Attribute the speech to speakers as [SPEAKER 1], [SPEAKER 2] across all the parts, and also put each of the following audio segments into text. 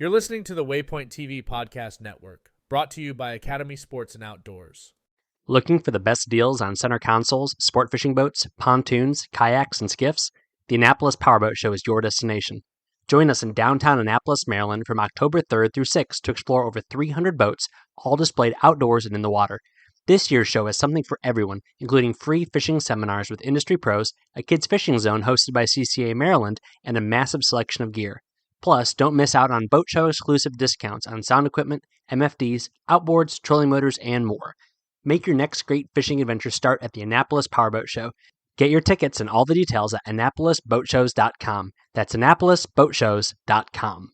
[SPEAKER 1] You're listening to the Waypoint TV Podcast Network, brought to you by Academy Sports and Outdoors.
[SPEAKER 2] Looking for the best deals on center consoles, sport fishing boats, pontoons, kayaks, and skiffs? The Annapolis Powerboat Show is your destination. Join us in downtown Annapolis, Maryland from October 3rd through 6th to explore over 300 boats, all displayed outdoors and in the water. This year's show has something for everyone, including free fishing seminars with industry pros, a kids fishing zone hosted by CCA Maryland, and a massive selection of gear. Plus, don't miss out on boat show exclusive discounts on sound equipment, MFDs, outboards, trolling motors, and more. Make your next great fishing adventure start at the Annapolis Powerboat Show. Get your tickets and all the details at AnnapolisBoatShows.com. That's AnnapolisBoatShows.com.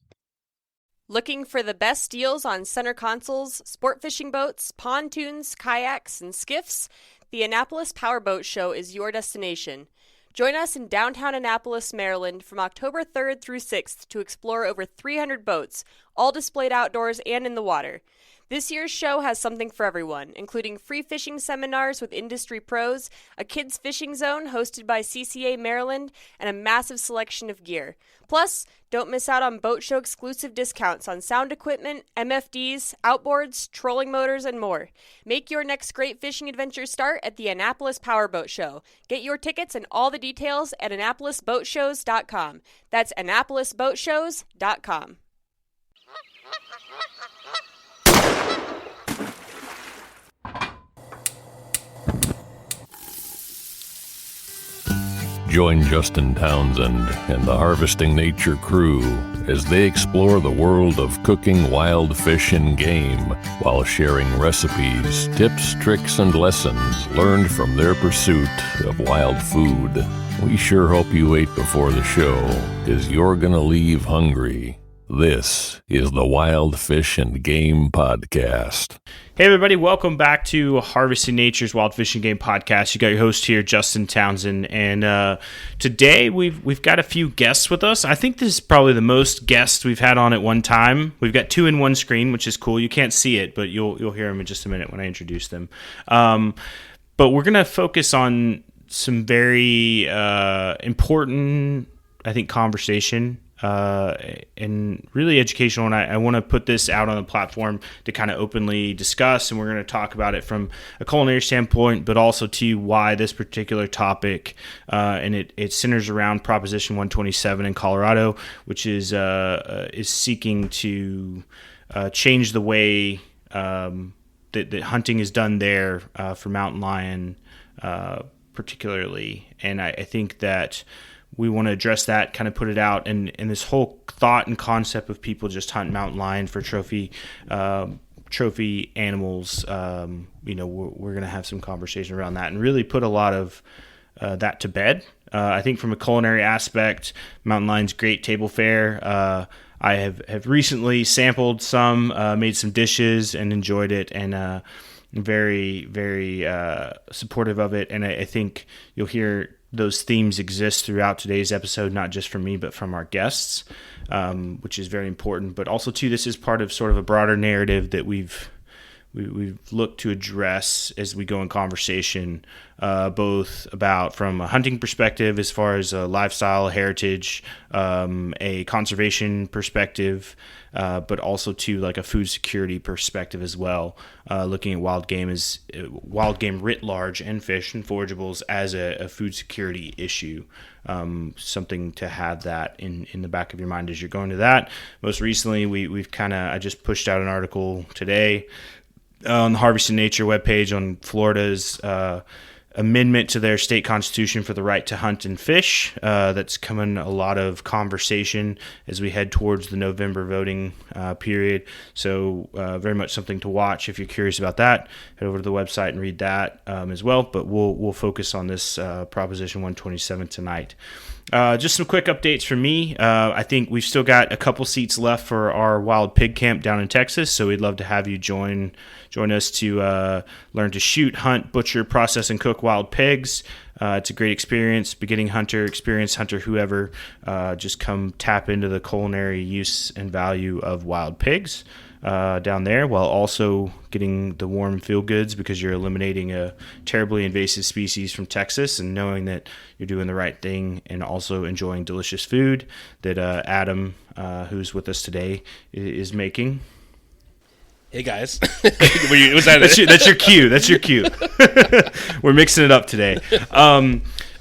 [SPEAKER 3] Looking for the best deals on center consoles, sport fishing boats, pontoons, kayaks, and skiffs? The Annapolis Powerboat Show is your destination. Join us in downtown Annapolis, Maryland from October 3rd through 6th to explore over 300 boats, all displayed outdoors and in the water. This year's show has something for everyone, including free fishing seminars with industry pros, a kids fishing zone hosted by CCA Maryland, and a massive selection of gear. Plus, don't miss out on boat show exclusive discounts on sound equipment, MFDs, outboards, trolling motors, and more. Make your next great fishing adventure start at the Annapolis Powerboat Show. Get your tickets and all the details at AnnapolisBoatShows.com. That's AnnapolisBoatShows.com.
[SPEAKER 4] Join Justin Townsend and the Harvesting Nature crew as they explore the world of cooking wild fish and game while sharing recipes, tips, tricks, and lessons learned from their pursuit of wild food. We sure hope you ate before the show, 'cause you're gonna leave hungry. This is the Wild Fish and Game Podcast.
[SPEAKER 5] Hey everybody, welcome back to Harvesting Nature's Wild Fishing Game Podcast. You got your host here, Justin Townsend, and today we've got a few guests with us. I think this is probably the most guests we've had on at one time. We've got two in one screen, which is cool. You can't see it, but you'll hear them in just a minute when I introduce them. But we're gonna focus on some very important, I think, conversation. And really educational, and I want to put this out on the platform to kind of openly discuss, and we're going to talk about it from a culinary standpoint, but also to why this particular topic, and it centers around Proposition 127 in Colorado, which is seeking to change the way that hunting is done there for mountain lion particularly, and I think that we want to address that, kind of put it out, and this whole thought and concept of people just hunt mountain lion for trophy animals. We're going to have some conversation around that and really put a lot of that to bed. I think from a culinary aspect, mountain lion's great table fare. I have recently sampled some, made some dishes, and enjoyed it, and very, very supportive of it. And I think you'll hear those themes exist throughout today's episode, not just from me, but from our guests, which is very important. But also, too, this is part of sort of a broader narrative that we've looked to address as we go in conversation, both about from a hunting perspective as far as a lifestyle, heritage, a conservation perspective, but also to like a food security perspective as well, looking at wild game writ large and fish and forageables as a food security issue. Something to have that in the back of your mind as you're going to that. Most recently, I just pushed out an article today on the Harvesting Nature webpage on Florida's amendment to their state constitution for the right to hunt and fish. That's coming a lot of conversation as we head towards the November voting period. So very much something to watch. If you're curious about that, head over to the website and read that as well. But we'll focus on this Proposition 127 tonight. Just some quick updates from me. I think we've still got a couple seats left for our wild pig camp down in Texas, so we'd love to have you join us to learn to shoot, hunt, butcher, process, and cook wild pigs. It's a great experience. Beginning hunter, experienced hunter, whoever, just come tap into the culinary use and value of wild pigs down there, while also getting the warm feel goods because you're eliminating a terribly invasive species from Texas, and knowing that you're doing the right thing and also enjoying delicious food that Adam, who's with us today, is making.
[SPEAKER 6] Hey guys, was that
[SPEAKER 5] That's your cue. That's your cue. We're mixing it up today.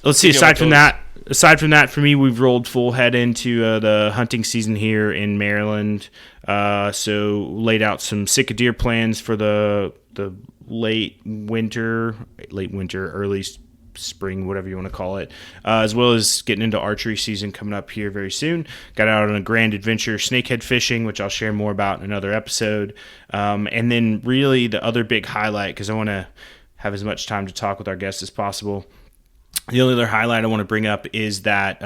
[SPEAKER 5] Let's see. Aside from that, for me, we've rolled full head into the hunting season here in Maryland. So laid out some sick of deer plans for the late winter, early spring, whatever you want to call it, as well as getting into archery season coming up here very soon. Got out on a grand adventure snakehead fishing, which I'll share more about in another episode. And then really the other big highlight, because I want to have as much time to talk with our guests as possible. The only other highlight I want to bring up is that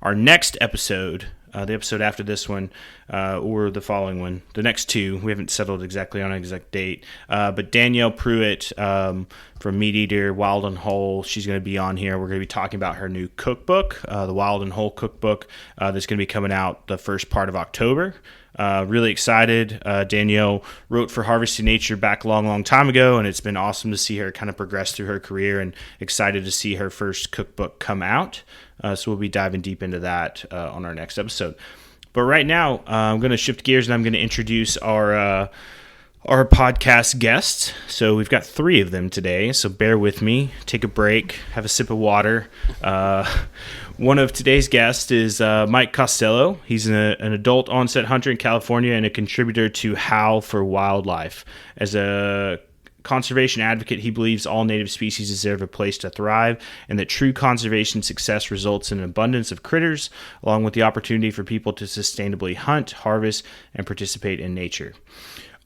[SPEAKER 5] our next episode, the episode after this one, or the following one, the next two, we haven't settled exactly on an exact date, but Danielle Pruitt from Meat Eater, Wild and Whole, she's going to be on here. We're going to be talking about her new cookbook, the Wild and Whole cookbook, that's going to be coming out the first part of October. Really excited. Danielle wrote for Harvesting Nature back a long time ago, and it's been awesome to see her kind of progress through her career, and excited to see her first cookbook come out. So we'll be diving deep into that on our next episode. But right now, I'm going to shift gears, and I'm going to introduce our podcast guests. So we've got 3 of them today, so bear with me. Take a break, have a sip of water. One of today's guests is Mike Costello. He's an adult onset hunter in California and a contributor to Howl for Wildlife. As a conservation advocate, he believes all native species deserve a place to thrive, and that true conservation success results in an abundance of critters, along with the opportunity for people to sustainably hunt, harvest, and participate in nature.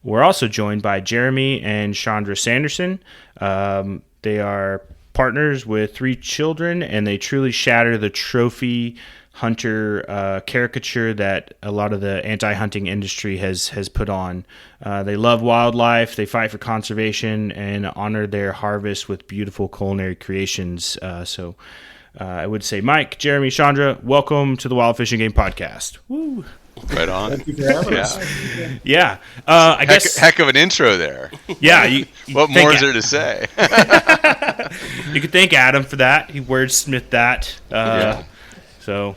[SPEAKER 5] We're also joined by Jeremy and Chandra Sanderson. They are partners with 3 children, and they truly shatter the trophy hunter caricature that a lot of the anti-hunting industry has put on. They love wildlife, they fight for conservation, and honor their harvest with beautiful culinary creations. So I would say, Mike, Jeremy, Chandra, welcome to the Wild Fishing Game Podcast. Woo!
[SPEAKER 7] Right on.
[SPEAKER 6] Thank you for having us.
[SPEAKER 5] Yeah. I guess
[SPEAKER 7] heck of an intro there.
[SPEAKER 5] Yeah. You
[SPEAKER 7] what more is there to say?
[SPEAKER 5] You could thank Adam for that. He wordsmithed that.
[SPEAKER 7] Yeah.
[SPEAKER 5] So,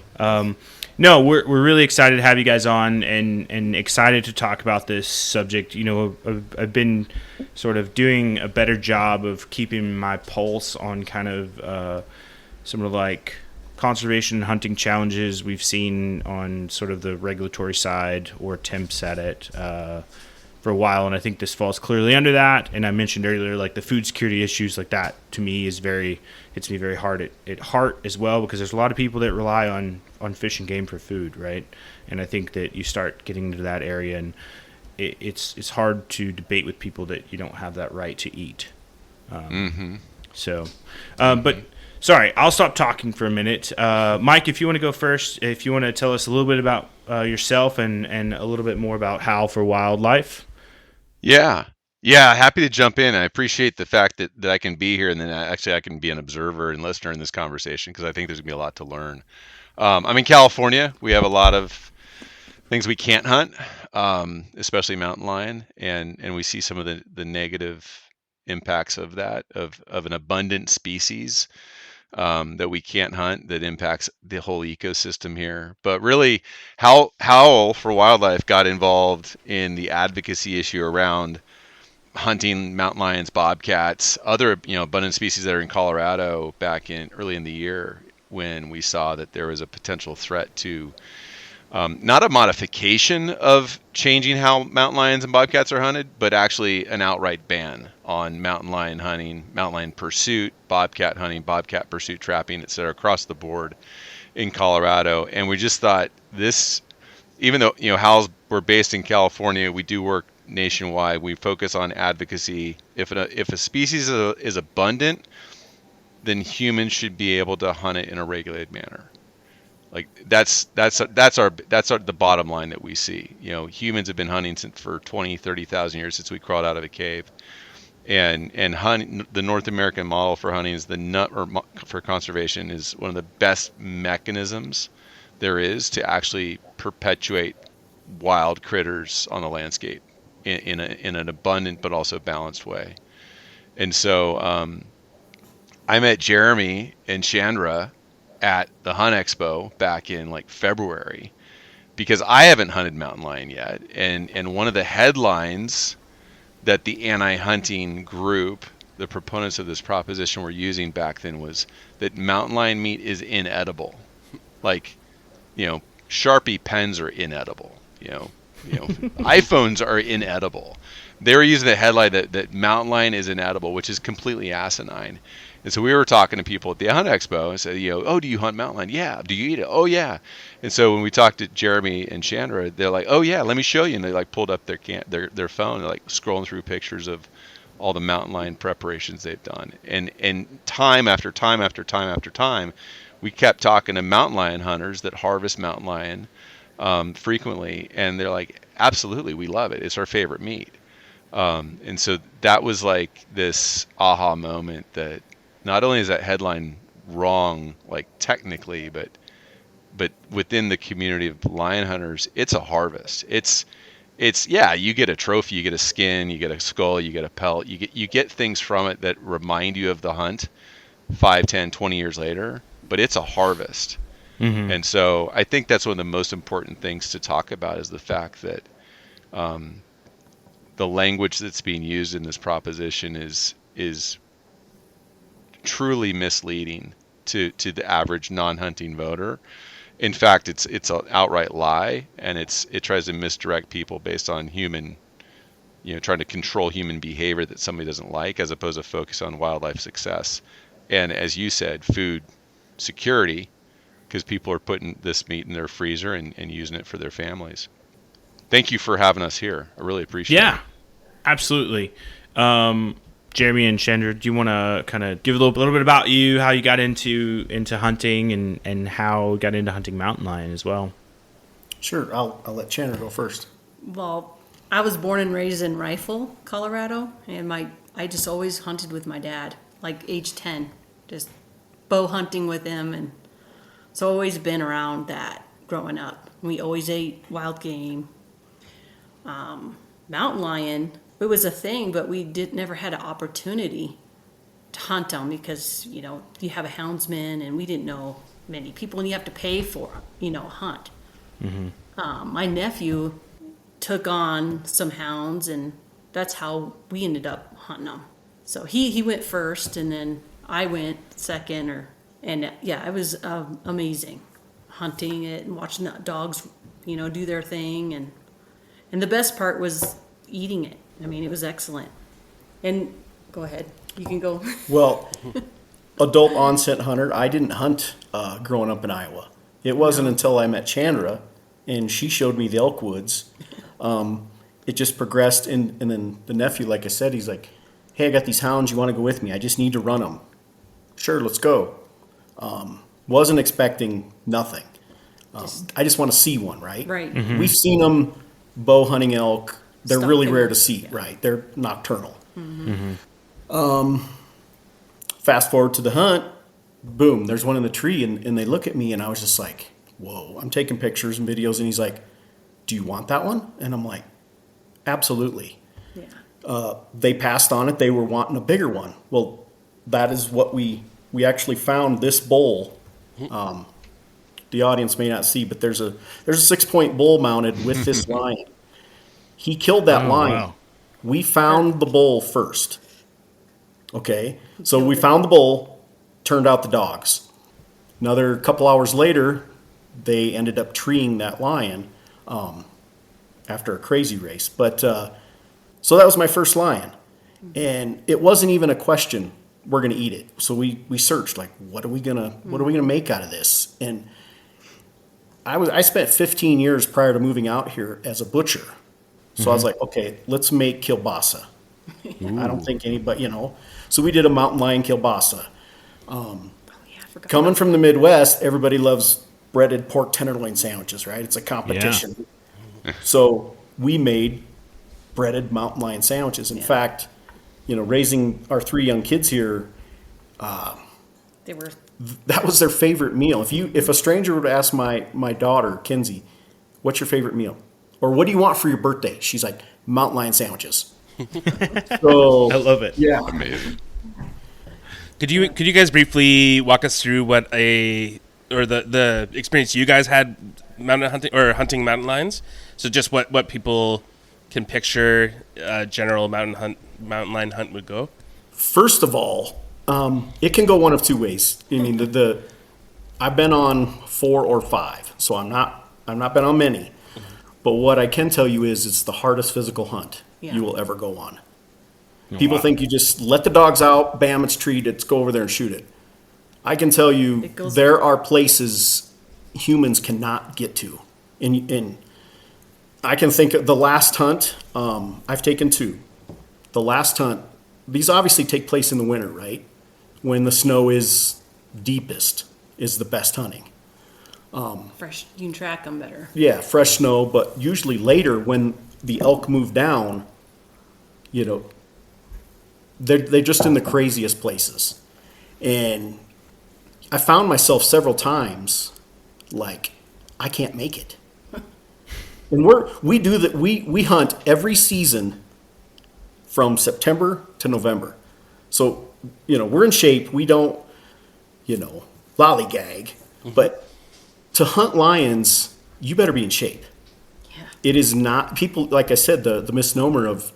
[SPEAKER 5] no, we're really excited to have you guys on, and excited to talk about this subject. You know, I've been sort of doing a better job of keeping my pulse on kind of some of like conservation and hunting challenges we've seen on sort of the regulatory side or attempts at it for a while, and I think this falls clearly under that. And I mentioned earlier, like the food security issues, like that to me hits me very hard at heart as well, because there's a lot of people that rely on fish and game for food, right? And I think that you start getting into that area, and it's hard to debate with people that you don't have that right to eat. But sorry, I'll stop talking for a minute. Mike, if you want to go first, if you want to tell us a little bit about yourself and a little bit more about Howl for Wildlife.
[SPEAKER 7] Yeah, happy to jump in. I appreciate the fact that I can be here, and then I can be an observer and listener in this conversation, because I think there's going to be a lot to learn. I'm in California. We have a lot of things we can't hunt, especially mountain lion, and we see some of the negative impacts of that, of an abundant species that we can't hunt, that impacts the whole ecosystem here. But really, Howl for Wildlife got involved in the advocacy issue around hunting mountain lions, bobcats, other abundant species that are in Colorado back early in the year, when we saw that there was a potential threat to not a modification of changing how mountain lions and bobcats are hunted, but actually an outright ban on mountain lion hunting, mountain lion pursuit, bobcat hunting, bobcat pursuit, trapping, etc., across the board in Colorado. And we just thought this, even though howls we're based in California, we do work nationwide. We focus on advocacy. If a species is abundant, then humans should be able to hunt it in a regulated manner. Like that's the bottom line that we see. Humans have been hunting for 20, 30,000 years since we crawled out of a cave. and hunting, the North American model for hunting is for conservation is one of the best mechanisms there is to actually perpetuate wild critters on the landscape in an abundant but also balanced way. And so I met Jeremy and Chandra at the Hunt Expo back in like February, because I haven't hunted mountain lion yet, and one of the headlines that the anti-hunting group, the proponents of this proposition, were using back then was that mountain lion meat is inedible. Like, Sharpie pens are inedible. iPhones are inedible. They were using the headline that mountain lion is inedible, which is completely asinine. And so we were talking to people at the Hunt Expo and said, oh, do you hunt mountain lion? Yeah. Do you eat it? Oh, yeah. And so when we talked to Jeremy and Chandra, they're like, oh, yeah, let me show you. And they like pulled up their phone, they're like scrolling through pictures of all the mountain lion preparations they've done. And time after time after time after time, we kept talking to mountain lion hunters that harvest mountain lion frequently. And they're like, absolutely, we love it. It's our favorite meat. And so that was like this aha moment that not only is that headline wrong, like technically, but within the community of lion hunters, it's a harvest. It's yeah, you get a trophy, you get a skin, you get a skull, you get a pelt, you get things from it that remind you of the hunt 5, 10, 20 years later, but it's a harvest. Mm-hmm. And so I think that's one of the most important things to talk about is the fact that the language that's being used in this proposition is truly misleading to the average non-hunting voter. In fact, it's an outright lie, and it tries to misdirect people based on human, trying to control human behavior that somebody doesn't like, as opposed to focus on wildlife success. And as you said, food security, because people are putting this meat in their freezer and using it for their families. Thank you for having us here. I really appreciate it.
[SPEAKER 5] Yeah, absolutely. Jeremy and Chandra, do you want to kind of give a little bit about you, how you got into hunting and how you got into hunting mountain lion as well?
[SPEAKER 8] Sure, I'll let Chandra go first.
[SPEAKER 9] Well, I was born and raised in Rifle, Colorado, and I just always hunted with my dad, like age 10, just bow hunting with him, and so always been around that growing up. We always ate wild game. Mountain lion, it was a thing, but we never had an opportunity to hunt them because, you have a houndsman and we didn't know many people and you have to pay for, a hunt. Mm-hmm. My nephew took on some hounds and that's how we ended up hunting them. So he went first and then I went second it was amazing hunting it and watching the dogs, do their thing. And the best part was eating it. I mean, it was excellent. And go ahead. You can go.
[SPEAKER 8] Well, adult onset hunter, I didn't hunt growing up in Iowa. It wasn't until I met Chandra and she showed me the elk woods. It just progressed. And then the nephew, like I said, he's like, hey, I got these hounds. You want to go with me? I just need to run them. Sure, let's go. Wasn't expecting nothing. I just want to see one, right?
[SPEAKER 9] Right.
[SPEAKER 8] Mm-hmm. We've seen them bow hunting elk. They're
[SPEAKER 9] Stuff
[SPEAKER 8] really
[SPEAKER 9] in
[SPEAKER 8] rare
[SPEAKER 9] it.
[SPEAKER 8] to see,
[SPEAKER 9] Yeah.
[SPEAKER 8] right? They're nocturnal.
[SPEAKER 9] Mm-hmm.
[SPEAKER 8] Fast forward to the hunt, boom, there's one in the tree, and they look at me, and I was just like, whoa. I'm taking pictures and videos, and he's like, do you want that one? And I'm like, absolutely.
[SPEAKER 9] Yeah.
[SPEAKER 8] They passed on it. They were wanting a bigger one. Well, that is what we actually found this bull. The audience may not see, but there's a 6-point bull mounted with this lion. He killed that lion. Wow. We found the bull first. Okay, so we found the bull, turned out the dogs. Another couple hours later, they ended up treeing that lion after a crazy race. But so that was my first lion, and it wasn't even a question. We're gonna eat it. So we searched like, what are we gonna make out of this? And I spent 15 years prior to moving out here as a butcher. So I was like, okay, let's make kielbasa. I don't think anybody, So we did a mountain lion kielbasa. Coming from the Midwest, everybody loves breaded pork tenderloin sandwiches, right? It's a competition. Yeah. So we made breaded mountain lion sandwiches. In fact, raising our 3 young kids here,
[SPEAKER 9] They were,
[SPEAKER 8] that was their favorite meal. If a stranger would ask my daughter, Kinsey, what's your favorite meal? Or what do you want for your birthday? She's like, mountain lion sandwiches. So,
[SPEAKER 5] I love it.
[SPEAKER 8] Yeah.
[SPEAKER 7] Amazing.
[SPEAKER 6] Could you guys briefly walk us through the experience you guys had mountain hunting or hunting mountain lions? So just what people can picture general mountain lion hunt would go.
[SPEAKER 8] First of all, it can go one of 2 ways. I mean, I've been on 4 or 5, so I'm not been on many. But what I can tell you is it's the hardest physical hunt you will ever go on. People think you just let the dogs out, bam, it's treed, let's go over there and shoot it. I can tell you there are places humans cannot get to. And I can think of the last hunt, I've taken 2. The last hunt, these obviously take place in the winter, right? When the snow is deepest is the best hunting.
[SPEAKER 9] fresh, you can track them better.
[SPEAKER 8] Yeah, fresh snow, but usually later when the elk move down, they're just in the craziest places. And I found myself several times like, I can't make it. And we hunt every season from September to November. So, we're in shape. We don't, lollygag. But to hunt lions, you better be in shape.
[SPEAKER 9] Yeah.
[SPEAKER 8] It is not, people, like I said, the misnomer of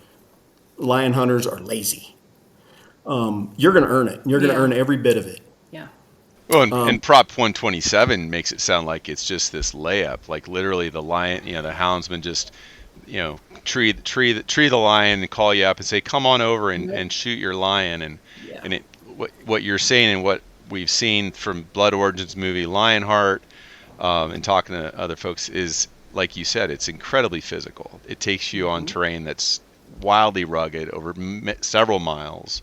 [SPEAKER 8] lion hunters are lazy. You're going to earn it. You're going to earn every bit of it.
[SPEAKER 9] Yeah.
[SPEAKER 7] Well, and Prop 127 makes it sound like it's just this layup, like literally the lion, the houndsman just, tree the lion and call you up and say, come on over and shoot your lion. And what you're saying and what we've seen from Blood Origins movie Lionheart, and talking to other folks is, like you said, it's incredibly physical. It takes you on terrain that's wildly rugged over several miles.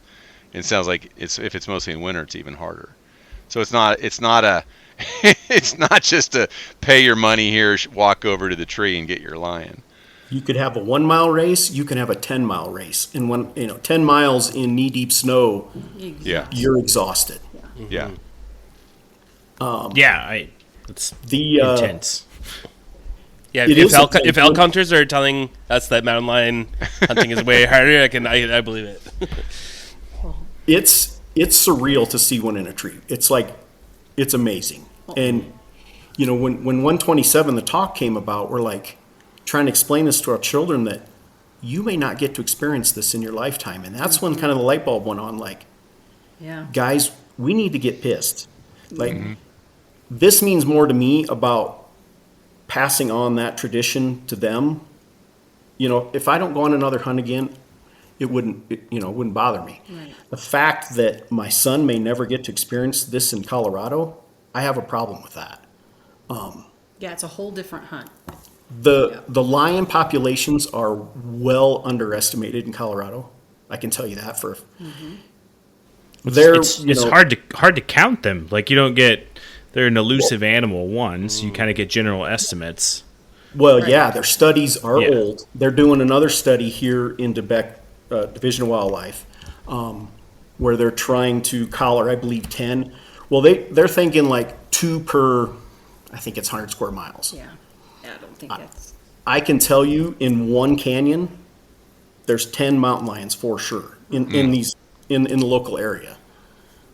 [SPEAKER 7] And it sounds like if it's mostly in winter, it's even harder. So it's not it's not just to pay your money here, walk over to the tree and get your lion.
[SPEAKER 8] You could have a 1 mile race. You can have a 10-mile race. And when 10 miles in knee-deep snow, you're exhausted.
[SPEAKER 7] Yeah.
[SPEAKER 5] It's
[SPEAKER 8] The
[SPEAKER 5] intense.
[SPEAKER 6] Yeah,
[SPEAKER 8] It is
[SPEAKER 6] if elk hunters are telling us that mountain lion hunting is way harder, I believe it.
[SPEAKER 8] It's surreal to see one in a tree. It's amazing. And when 127 the talk came about, we're like trying to explain this to our children that you may not get to experience this in your lifetime. And that's when kind of the light bulb went on, like,
[SPEAKER 9] Yeah.
[SPEAKER 8] guys, we need to get pissed. Like, this means more to me about passing on that tradition to them. If I don't go on another hunt again, it wouldn't bother me.
[SPEAKER 9] Right.
[SPEAKER 8] The fact that my son may never get to experience this in Colorado, I have a problem with that.
[SPEAKER 9] Yeah, it's a whole different hunt.
[SPEAKER 8] The lion populations are well underestimated in Colorado. I can tell you that for.
[SPEAKER 5] It's hard to count them. Like, you don't get, they're an elusive animal. So you kind of get general estimates.
[SPEAKER 8] Well, yeah, their studies are old. They're doing another study here in Quebec, Division of Wildlife, where they're trying to collar, I believe, 10. Well, they're thinking like 2 per, I think it's 100 square miles.
[SPEAKER 9] Yeah. I don't think that's.
[SPEAKER 8] I can tell you in one canyon, there's 10 mountain lions for sure in the local area.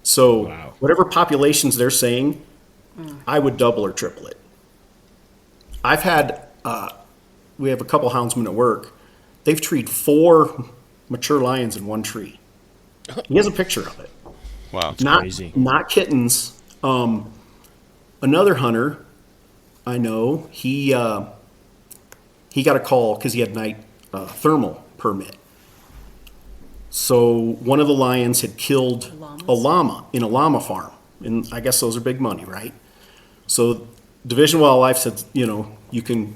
[SPEAKER 8] So whatever populations they're saying, I would double or triple it. I've had, we have a couple houndsmen at work. They've treed 4 mature lions in one tree. He has a picture of it.
[SPEAKER 7] Wow.
[SPEAKER 5] Crazy.
[SPEAKER 8] Not kittens. Another hunter I know, he got a call because he had night thermal permit. So one of the lions had killed a llama in a llama farm. And I guess those are big money, right? So Division of Wildlife said, you can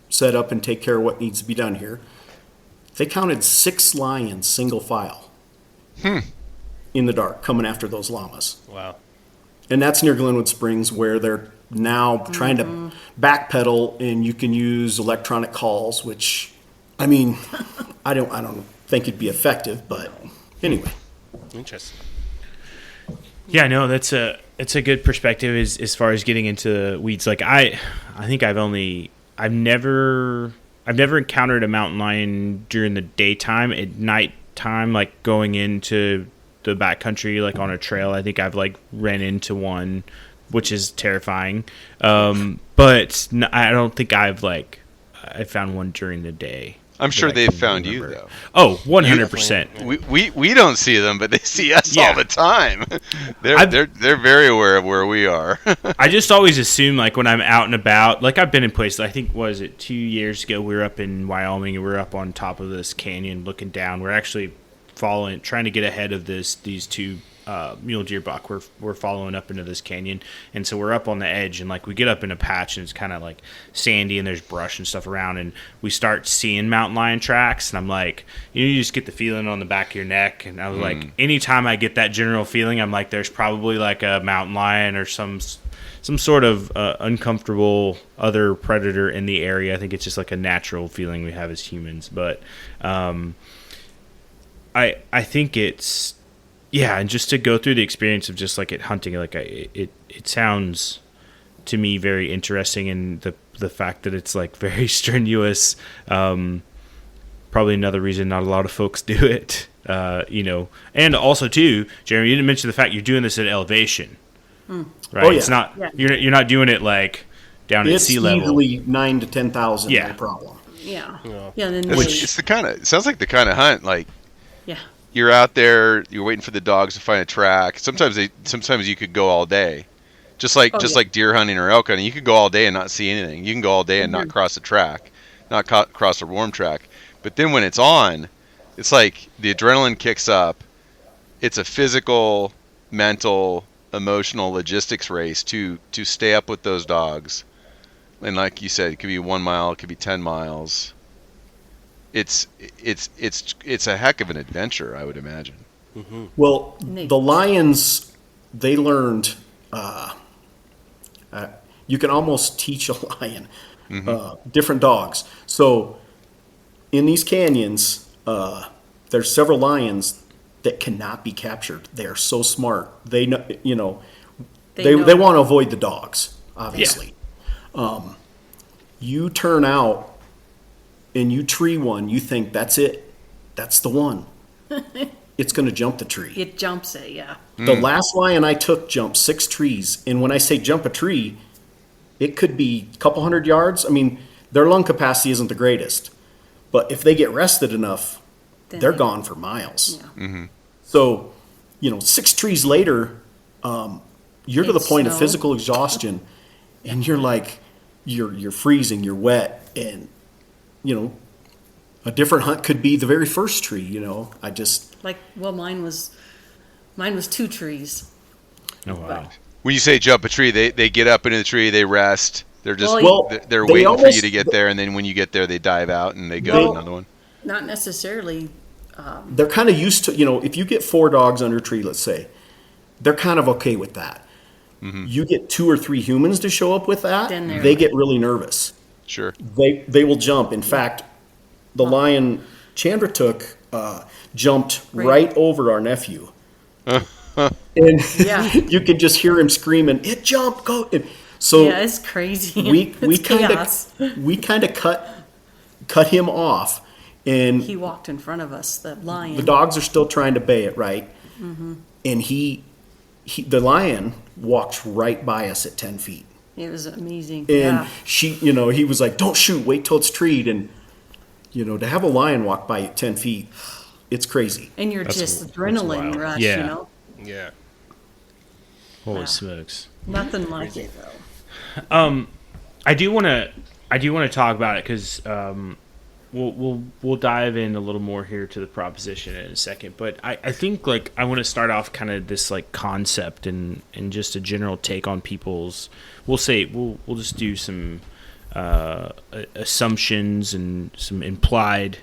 [SPEAKER 8] set up and take care of what needs to be done here. They counted 6 lions single file in the dark coming after those llamas.
[SPEAKER 6] Wow.
[SPEAKER 8] And that's near Glenwood Springs, where they're now trying to backpedal, and you can use electronic calls, which, I mean, I don't think it'd be effective, but anyway.
[SPEAKER 6] Interesting.
[SPEAKER 5] Yeah, no, it's a good perspective as far as getting into weeds. Like I think I've never encountered a mountain lion during the daytime. At nighttime, like going into the backcountry, like on a trail, I think I've like ran into one, which is terrifying. But I don't think I found one during the day.
[SPEAKER 7] I'm sure
[SPEAKER 5] that I
[SPEAKER 7] they've
[SPEAKER 5] can
[SPEAKER 7] found
[SPEAKER 5] remember.
[SPEAKER 7] you though.
[SPEAKER 5] Oh, 100%.
[SPEAKER 7] We don't see them, but they see us
[SPEAKER 5] Yeah.
[SPEAKER 7] all the time. They're very aware of where we are.
[SPEAKER 5] I just always assume, like, when I'm out and about, like, I've been in places, I think, 2 years ago, we were up in Wyoming, and we were up on top of this canyon looking down. We're actually trying to get ahead of these two mule deer buck. We're following up into this canyon, and so we're up on the edge, and, like, we get up in a patch, and it's kind of, like, sandy, and there's brush and stuff around, and we start seeing mountain lion tracks, and I'm like, you just get the feeling on the back of your neck, and I was like, anytime I get that general feeling, I'm like, there's probably, like, a mountain lion or some sort of uncomfortable other predator in the area. I think it's just like a natural feeling we have as humans. But I think it's, yeah, and just to go through the experience of just like it hunting, like it sounds to me very interesting, and the fact that it's like very strenuous. Probably another reason not a lot of folks do it. And also too, Jeremy, you didn't mention the fact you're doing this at elevation. Right,
[SPEAKER 8] Oh, yeah.
[SPEAKER 5] It's not you're not doing it like down at sea level.
[SPEAKER 8] It's easily 9,000 to 10,000.
[SPEAKER 5] Yeah.
[SPEAKER 8] No problem.
[SPEAKER 9] Yeah. Then
[SPEAKER 7] It sounds like the kind of hunt, like,
[SPEAKER 9] yeah.
[SPEAKER 7] you're out there, you're waiting for the dogs to find a track. Sometimes you could go all day. Just like deer hunting or elk hunting, you could go all day and not see anything. You can go all day and not cross a track, not cross a warm track. But then when it's on, it's like the adrenaline kicks up. It's a physical, mental, emotional logistics race to stay up with those dogs. And like you said, it could be 1 mile, it could be 10 miles. It's a heck of an adventure, I would imagine.
[SPEAKER 6] Mm-hmm.
[SPEAKER 8] Well, the lions, they learned, you can almost teach a lion different dogs. So in these canyons, there's several lions that cannot be captured. They are so smart. They know, they want to avoid the dogs, obviously.
[SPEAKER 5] Yeah.
[SPEAKER 8] You turn out and you tree one, you think that's it. That's the one. It's going to jump the tree.
[SPEAKER 9] It jumps it, yeah.
[SPEAKER 8] The last lion I took jumped 6 trees. And when I say jump a tree, it could be a couple hundred yards. I mean, their lung capacity isn't the greatest. But if they get rested enough, they're gone for miles.
[SPEAKER 9] Yeah.
[SPEAKER 7] Mm-hmm.
[SPEAKER 8] So, 6 trees later, you're to the point of physical exhaustion, and you're like, you're freezing, you're wet, and a different hunt could be the very first tree. I just
[SPEAKER 9] mine was 2 trees.
[SPEAKER 5] Oh wow!
[SPEAKER 7] When you say jump a tree, they get up into the tree, they rest. They're just they're
[SPEAKER 8] they
[SPEAKER 7] waiting for you to get there, and then when you get there, they dive out and they go to another one.
[SPEAKER 9] Not necessarily.
[SPEAKER 8] They're kind of used to, if you get 4 dogs under a tree, let's say, they're kind of okay with that.
[SPEAKER 7] Mm-hmm.
[SPEAKER 8] You get 2 or 3 humans to show up with that,
[SPEAKER 9] Then
[SPEAKER 8] they get really nervous.
[SPEAKER 7] Sure.
[SPEAKER 8] They will jump. In fact, the lion Chandra took jumped right over our nephew. And you could just hear him screaming, "It jumped, go!" And so
[SPEAKER 9] yeah, it's crazy.
[SPEAKER 8] We kind of cut him off, and
[SPEAKER 9] he walked in front of us. The lion.
[SPEAKER 8] the dogs are still trying to bay it right, and the lion walked right by us at 10 feet.
[SPEAKER 9] It was amazing.
[SPEAKER 8] And he was like, "Don't shoot, wait till it's treed." And to have a lion walk by you at 10 feet, it's crazy.
[SPEAKER 9] And you're just adrenaline
[SPEAKER 5] wild.
[SPEAKER 9] rush,
[SPEAKER 5] Yeah.
[SPEAKER 6] Yeah.
[SPEAKER 5] Holy smokes!
[SPEAKER 9] Nothing like it though.
[SPEAKER 5] I do want to talk about it because we'll dive in a little more here to the proposition in a second. But I think I want to start off kind of this concept and just a general take on people's. We'll just do some assumptions and some implied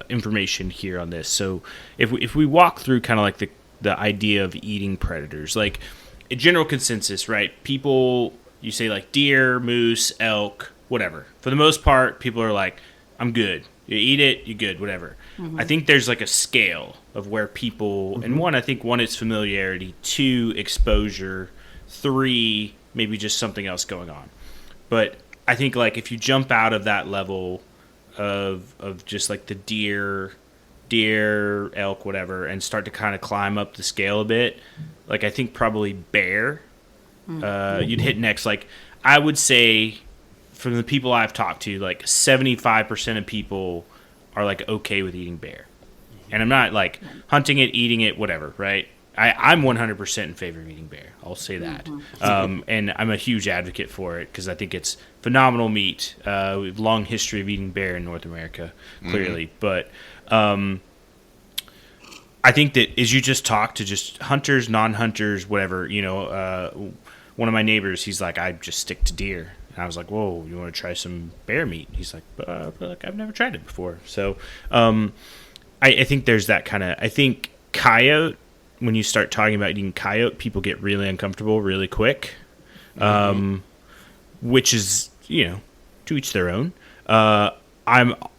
[SPEAKER 5] information here on this. So if we walk through kind of the idea of eating predators, like a general consensus, right? People, you say deer, moose, elk, whatever. For the most part, people are like, I'm good. You eat it, you're good, whatever. I think there's like a scale of where people, and one, I think one, it's familiarity, two, exposure, three, maybe just something else going on. But I think like if you jump out of that level of just like the deer, elk, whatever, and start to kind of climb up the scale a bit, like I think probably bear, you'd hit next. Like I would say from the people I've talked to, like 75% of people are like okay with eating bear. And I'm not like hunting it, eating it, whatever, right? I'm 100% in favor of eating bear. I'll say that. And I'm a huge advocate for it because I think it's phenomenal meat. We have a long history of eating bear in North America, clearly. But I think that as you just talk to just hunters, non-hunters, whatever, one of my neighbors, he's like, I just stick to deer. And I was like, whoa, you want to try some bear meat? He's like, I've never tried it before. So I think there's that kind of, I think coyote, when you start talking about eating coyote, people get really uncomfortable really quick, which is, to each their own. I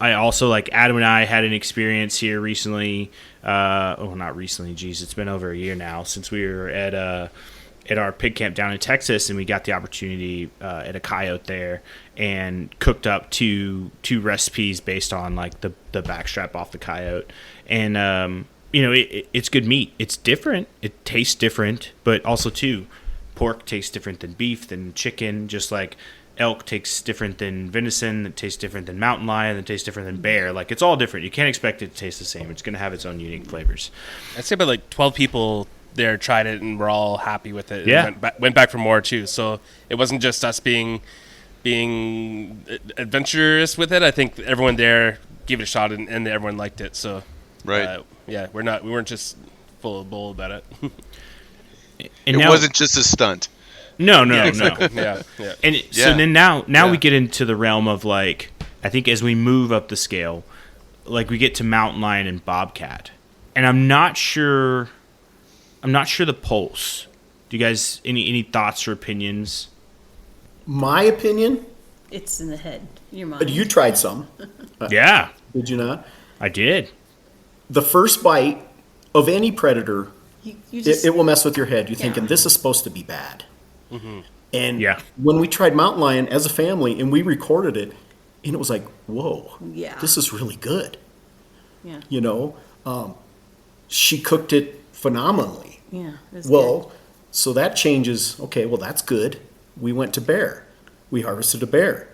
[SPEAKER 5] also, like Adam and I had an experience here recently. Not recently, geez, it's been over a year now since we were at our pig camp down in Texas, and we got the opportunity at a coyote there and cooked up two recipes based on like the backstrap off the coyote. And it's good meat. It's different. It tastes different, but also too, pork tastes different than beef, than chicken. Just like elk tastes different than venison. It tastes different than mountain lion. It tastes different than bear. Like it's all different. You can't expect it to taste the same. It's going to have its own unique flavors.
[SPEAKER 6] I'd say about like 12 people there tried it and we're all happy with it.
[SPEAKER 5] Yeah.
[SPEAKER 6] And went back for more too. So it wasn't just us being adventurous with it. I think everyone there gave it a shot and everyone liked it. So
[SPEAKER 7] Right.
[SPEAKER 6] we weren't just full of bull about it.
[SPEAKER 7] And it wasn't just a stunt.
[SPEAKER 5] No.
[SPEAKER 6] Exactly. Yeah.
[SPEAKER 5] And so then now we get into the realm of like, I think as we move up the scale, like we get to mountain lion and bobcat, and I'm not sure the pulse. Do you guys any thoughts or opinions?
[SPEAKER 8] My opinion,
[SPEAKER 9] It's in the head, your mind.
[SPEAKER 8] you tried some.
[SPEAKER 5] Yeah,
[SPEAKER 8] Did you not?
[SPEAKER 5] I did.
[SPEAKER 8] The first bite of any predator,
[SPEAKER 9] You just,
[SPEAKER 8] it will mess with your head. You're
[SPEAKER 9] Yeah.
[SPEAKER 8] thinking, this is supposed to be bad. And
[SPEAKER 5] Yeah.
[SPEAKER 8] when we tried mountain lion as a family and we recorded it, and it was like, whoa,
[SPEAKER 9] Yeah.
[SPEAKER 8] this is really good.
[SPEAKER 9] yeah,
[SPEAKER 8] She cooked it phenomenally.
[SPEAKER 9] yeah. It's
[SPEAKER 8] Well, so that changes. Okay, well, that's good. We went to bear. We harvested a bear.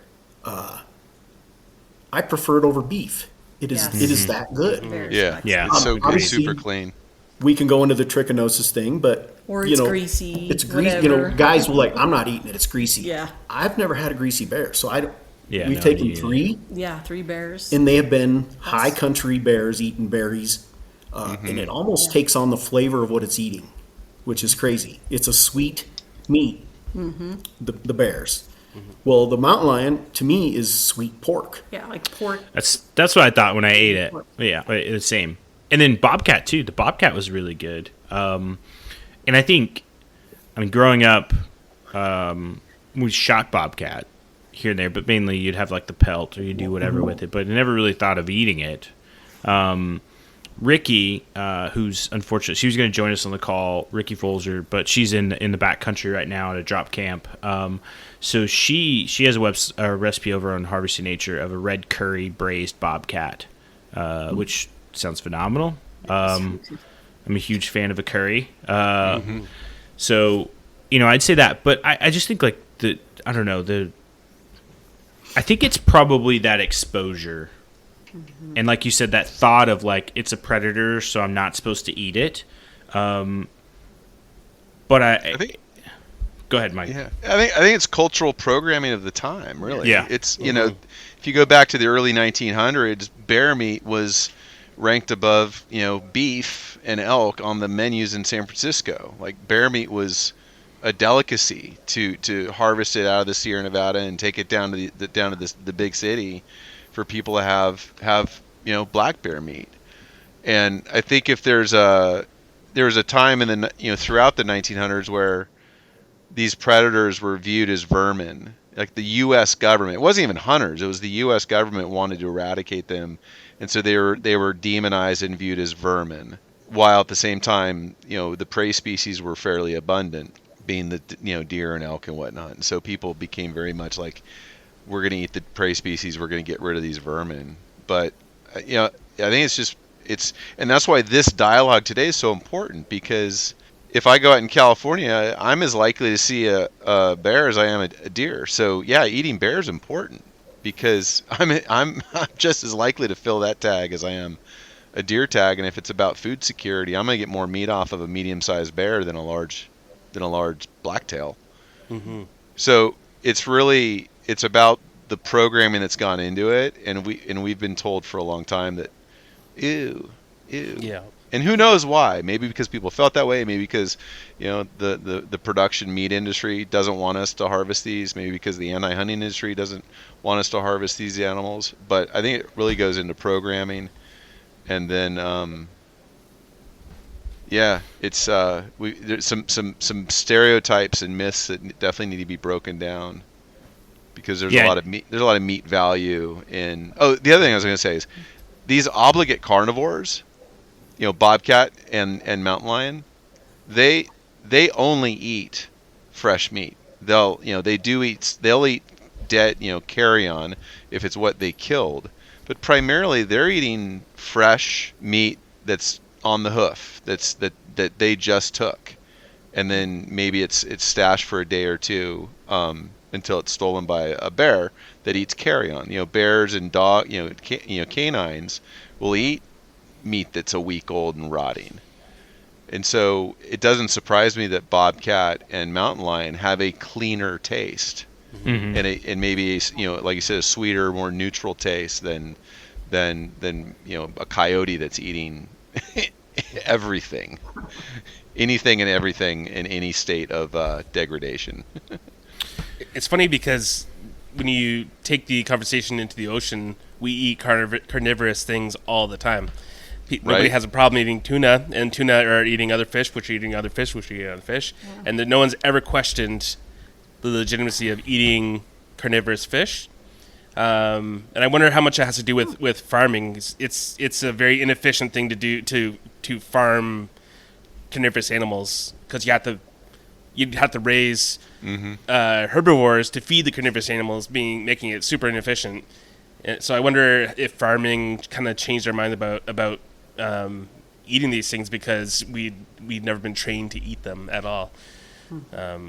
[SPEAKER 8] I prefer it over beef. It is
[SPEAKER 9] Yes.
[SPEAKER 8] it is that good.
[SPEAKER 9] good. Very
[SPEAKER 7] Yeah.
[SPEAKER 9] respectful.
[SPEAKER 5] Yeah.
[SPEAKER 7] It's so good.
[SPEAKER 8] Obviously-
[SPEAKER 7] Super clean.
[SPEAKER 8] We can go into the trichinosis thing, but
[SPEAKER 9] Or
[SPEAKER 8] you
[SPEAKER 9] it's
[SPEAKER 8] know,
[SPEAKER 9] greasy,
[SPEAKER 8] It's greasy.
[SPEAKER 9] whatever.
[SPEAKER 8] Guys will like, I'm not eating it. It's greasy.
[SPEAKER 9] Yeah.
[SPEAKER 8] I've never had a greasy bear, so I don't.
[SPEAKER 5] Yeah,
[SPEAKER 8] We've
[SPEAKER 5] no,
[SPEAKER 8] taken
[SPEAKER 5] me either.
[SPEAKER 8] 3,
[SPEAKER 9] Yeah, 3 bears.
[SPEAKER 8] and they have been high country bears eating berries, and it almost takes on the flavor of what it's eating, which is crazy. It's a sweet meat. The bears. Well, the mountain lion to me is sweet pork.
[SPEAKER 9] Yeah, like pork.
[SPEAKER 5] That's what I thought when I ate it. Yeah, the same. And then bobcat too. The bobcat was really good. And I think, growing up, we shot bobcat here and there, but mainly you'd have like the pelt or you do whatever with it. But I never really thought of eating it. Ricky, who's unfortunate, she was going to join us on the call, Ricky Folger, but she's in the back country right now at a drop camp. So she has a recipe over on Harvesting Nature of a red curry braised bobcat, which sounds phenomenal. I'm a huge fan of a curry. So, I'd say that, but I just think like I think it's probably that exposure. And like you said, that thought of like, it's a predator, so I'm not supposed to eat it. But I think, go ahead, Mike.
[SPEAKER 7] Yeah, I think it's cultural programming of the time, really.
[SPEAKER 5] Yeah.
[SPEAKER 7] It's if you go back to the early 1900s, bear meat was ranked above beef and elk on the menus in San Francisco. Like bear meat was a delicacy to harvest it out of the Sierra Nevada and take it down to the big city for people to have black bear meat. And I think if there was a time in the throughout the 1900s where these predators were viewed as vermin like the U.S. government. It wasn't even hunters. It was the U.S. government wanted to eradicate them, and so they were demonized and viewed as vermin. While at the same time, the prey species were fairly abundant, being the deer and elk and whatnot. And so people became very much like, we're going to eat the prey species. We're going to get rid of these vermin. But I think and that's why this dialogue today is so important, because if I go out in California, I'm as likely to see a bear as I am a deer. So yeah, eating bear is important, because I'm just as likely to fill that tag as I am a deer tag. And if it's about food security, I'm gonna get more meat off of a medium-sized bear than a large blacktail.
[SPEAKER 6] Mm-hmm.
[SPEAKER 7] So it's about the programming that's gone into it, and we've been told for a long time that ew.
[SPEAKER 6] Yeah.
[SPEAKER 7] And who knows why? Maybe because people felt that way. Maybe because, the production meat industry doesn't want us to harvest these. Maybe because the anti-hunting industry doesn't want us to harvest these animals. But I think it really goes into programming. And then, it's there's some stereotypes and myths that definitely need to be broken down, because there's a lot of meat. There's a lot of meat value in. Oh, the other thing I was going to say is these obligate carnivores. Bobcat and mountain lion, they only eat fresh meat. They'll eat dead, carrion if it's what they killed, but primarily they're eating fresh meat that's on the hoof, that they just took, and then maybe it's stashed for a day or two until it's stolen by a bear that eats carrion. Bears and canines will eat meat that's a week old and rotting. And so it doesn't surprise me that bobcat and mountain lion have a cleaner taste, and maybe like you said, a sweeter, more neutral taste than a coyote that's eating everything, anything and everything in any state of degradation.
[SPEAKER 6] It's funny because when you take the conversation into the ocean, we eat carnivorous things all the time. Nobody has a problem eating tuna, and tuna are eating other fish, which are eating other fish, which are eating other fish. Yeah. And that no one's ever questioned the legitimacy of eating carnivorous fish. And I wonder how much it has to do with farming. It's a very inefficient thing to do to farm carnivorous animals, because you'd have to raise herbivores to feed the carnivorous animals, making it super inefficient. And so I wonder if farming kind of changed our mind about eating these things, because we'd never been trained to eat them at all.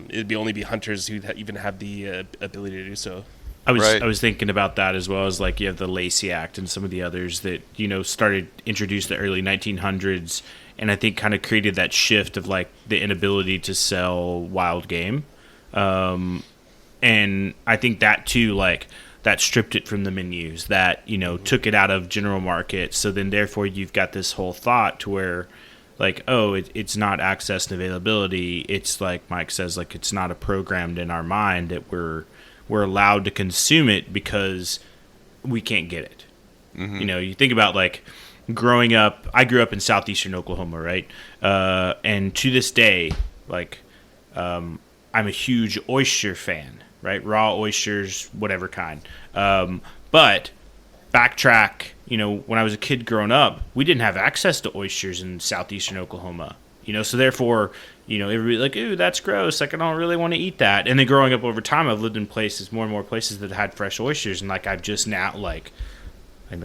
[SPEAKER 6] It'd only be hunters who even have the ability to do so.
[SPEAKER 5] I was thinking about that, as well as like you have the Lacey Act and some of the others that started introduced the early 1900s, and I think kind of created that shift of like the inability to sell wild game, and I think that too, like, that stripped it from the menus, that took it out of general market. So then therefore you've got this whole thought to where, like, it's not access and availability. It's like Mike says, like, it's not programmed in our mind that we're allowed to consume it because we can't get it. You think about, like, growing up. I grew up in southeastern Oklahoma, right? And to this day, like, I'm a huge oyster fan. Right, raw oysters, whatever kind. But backtrack, when I was a kid growing up, we didn't have access to oysters in southeastern Oklahoma. So therefore, everybody like, ooh, that's gross. Like, I don't really want to eat that. And then growing up over time, I've lived in more and more places that had fresh oysters, and like I've just now I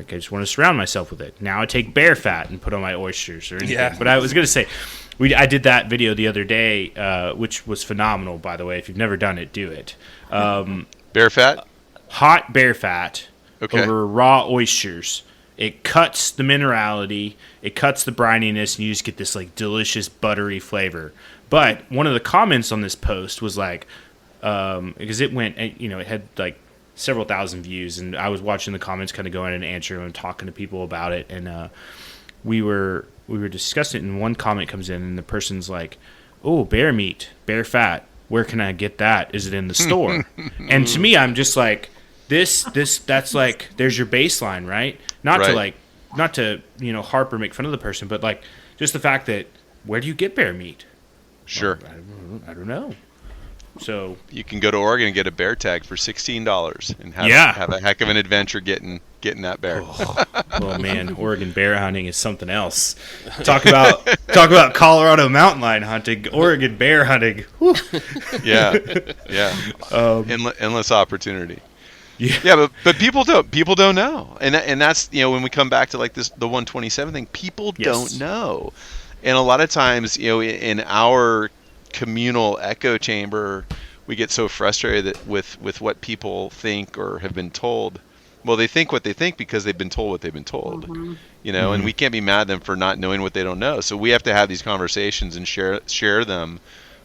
[SPEAKER 5] just want to surround myself with it. Now I take bear fat and put on my oysters or anything. Yeah. But I was gonna say, I did that video the other day, which was phenomenal, by the way. If you've never done it, do it.
[SPEAKER 7] Bear fat?
[SPEAKER 5] Hot bear fat over raw oysters. It cuts the minerality, it cuts the brininess, and you just get this like delicious buttery flavor. But one of the comments on this post was like, because it went, it had like several thousand views, and I was watching the comments, kind of going and answering and talking to people about it, and we were discussing it, and one comment comes in, and the person's like, "Oh, bear meat, bear fat. Where can I get that? Is it in the store?" And to me, I'm just like, that's like, there's your baseline, right? Not to harp or make fun of the person, but like just the fact that, where do you get bear meat?
[SPEAKER 7] Sure.
[SPEAKER 5] Well, I don't know. So
[SPEAKER 7] you can go to Oregon and get a bear tag for $16 and have a heck of an adventure getting that bear.
[SPEAKER 5] Oh man, Oregon bear hunting is something else. Talk about Colorado mountain lion hunting, Oregon bear hunting. Whew.
[SPEAKER 7] Yeah. Endless opportunity. Yeah, but people don't know, and that's when we come back to like the 127 thing, people don't know, and a lot of times in our communal echo chamber, we get so frustrated with what people think or have been told. Well, they think what they think because they've been told what they've been told, and we can't be mad at them for not knowing what they don't know. So we have to have these conversations and share them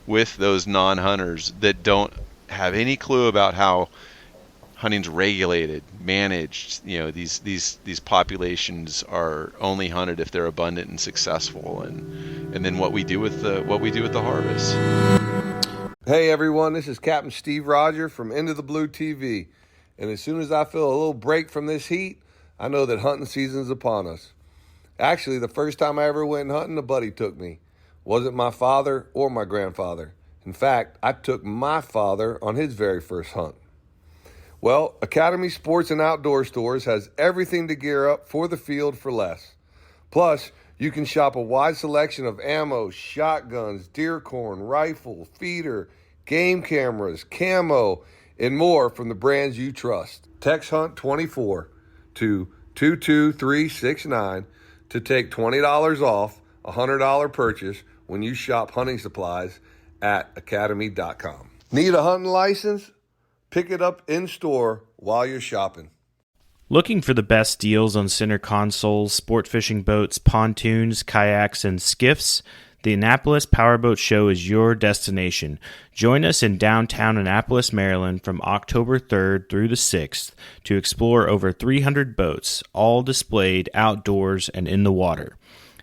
[SPEAKER 7] with those non-hunters that don't have any clue about how hunting's regulated, managed. These populations are only hunted if they're abundant and successful, and then what we do with the harvest.
[SPEAKER 10] Hey everyone, this is Captain Steve Roger from Into the Blue TV. And as soon as I feel a little break from this heat, I know that hunting season's upon us. Actually, the first time I ever went hunting, a buddy took me. Wasn't my father or my grandfather. In fact, I took my father on his very first hunt. Well, Academy Sports and Outdoor Stores has everything to gear up for the field for less. Plus, you can shop a wide selection of ammo, shotguns, deer corn, rifle, feeder, game cameras, camo, and more from the brands you trust. Text HUNT24 to 22369 to take $20 off a $100 purchase when you shop hunting supplies at academy.com. Need a hunting license? Pick it up in store while you're shopping.
[SPEAKER 5] Looking for the best deals on center consoles, sport fishing boats, pontoons, kayaks, and skiffs? The Annapolis Powerboat Show is your destination. Join us in downtown Annapolis, Maryland from October 3rd through the 6th to explore over 300 boats, all displayed outdoors and in the water.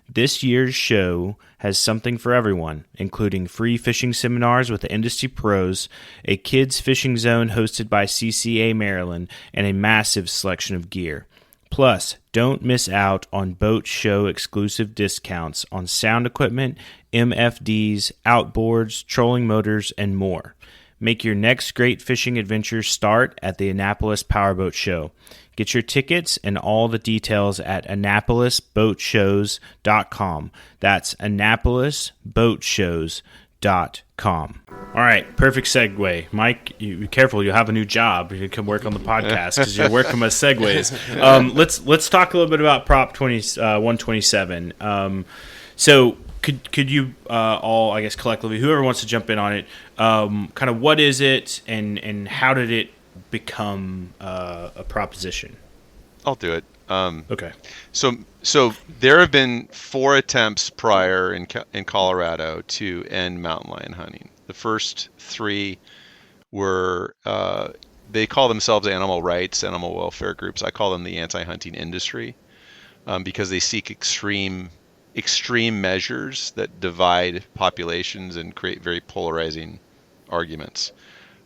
[SPEAKER 5] This year's show has something for everyone, including free fishing seminars with the industry pros, a kids fishing zone hosted by CCA Maryland, and a massive selection of gear. Plus, don't miss out on boat show exclusive discounts on sound equipment, MFDs, outboards, trolling motors, and more. Make your next great fishing adventure start at the Annapolis Powerboat Show. Get your tickets and all the details at AnnapolisBoatShows.com. That's AnnapolisBoatShows.com. All right, perfect segue. Mike, you be careful. You'll have a new job. You can come work on the podcast because you're working with segues. Let's talk a little bit about Prop 127. So could you all, I guess collectively, whoever wants to jump in on it, kind of what is it and how did it become a proposition?
[SPEAKER 7] I'll do it.
[SPEAKER 5] Okay.
[SPEAKER 7] So there have been 4 attempts prior in Colorado to end mountain lion hunting. The first 3 were they call themselves animal rights, animal welfare groups. I call them the anti-hunting industry because they seek extreme measures that divide populations and create very polarizing arguments.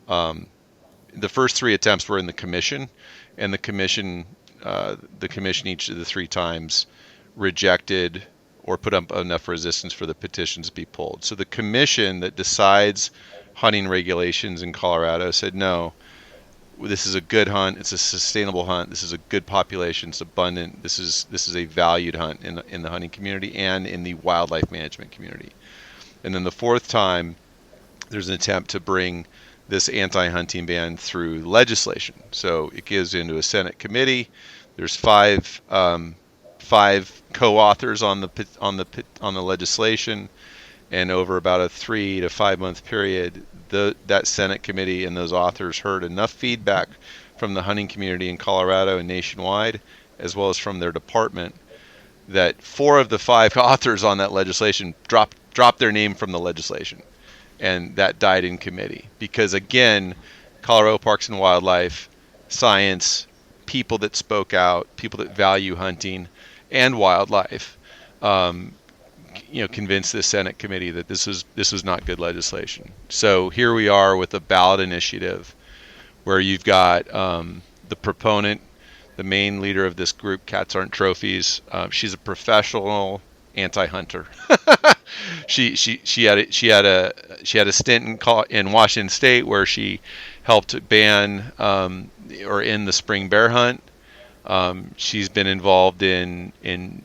[SPEAKER 7] The first 3 attempts were in the commission, and the commission each of the 3 times rejected or put up enough resistance for the petitions to be pulled. So the commission that decides hunting regulations in Colorado said, no, this is a good hunt. It's a sustainable hunt. This is a good population. It's abundant. This is a valued hunt in the hunting community and in the wildlife management community. And then the 4th time, there's an attempt to bring this anti-hunting ban through legislation. So it goes into a Senate committee. There's 5 co-authors on the legislation, and over about a 3 to 5 month period, that Senate committee and those authors heard enough feedback from the hunting community in Colorado and nationwide, as well as from their department, that 4 of the 5 authors on that legislation dropped their name from the legislation, and that died in committee because, again, Colorado Parks and Wildlife, science, people that spoke out, people that value hunting and wildlife, convinced the Senate committee that this was not good legislation. So here we are with a ballot initiative where you've got the proponent, the main leader of this group, Cats Aren't Trophies. She's a professional anti-hunter. she had a stint in Washington State where she helped ban or end the spring bear hunt. She's been involved in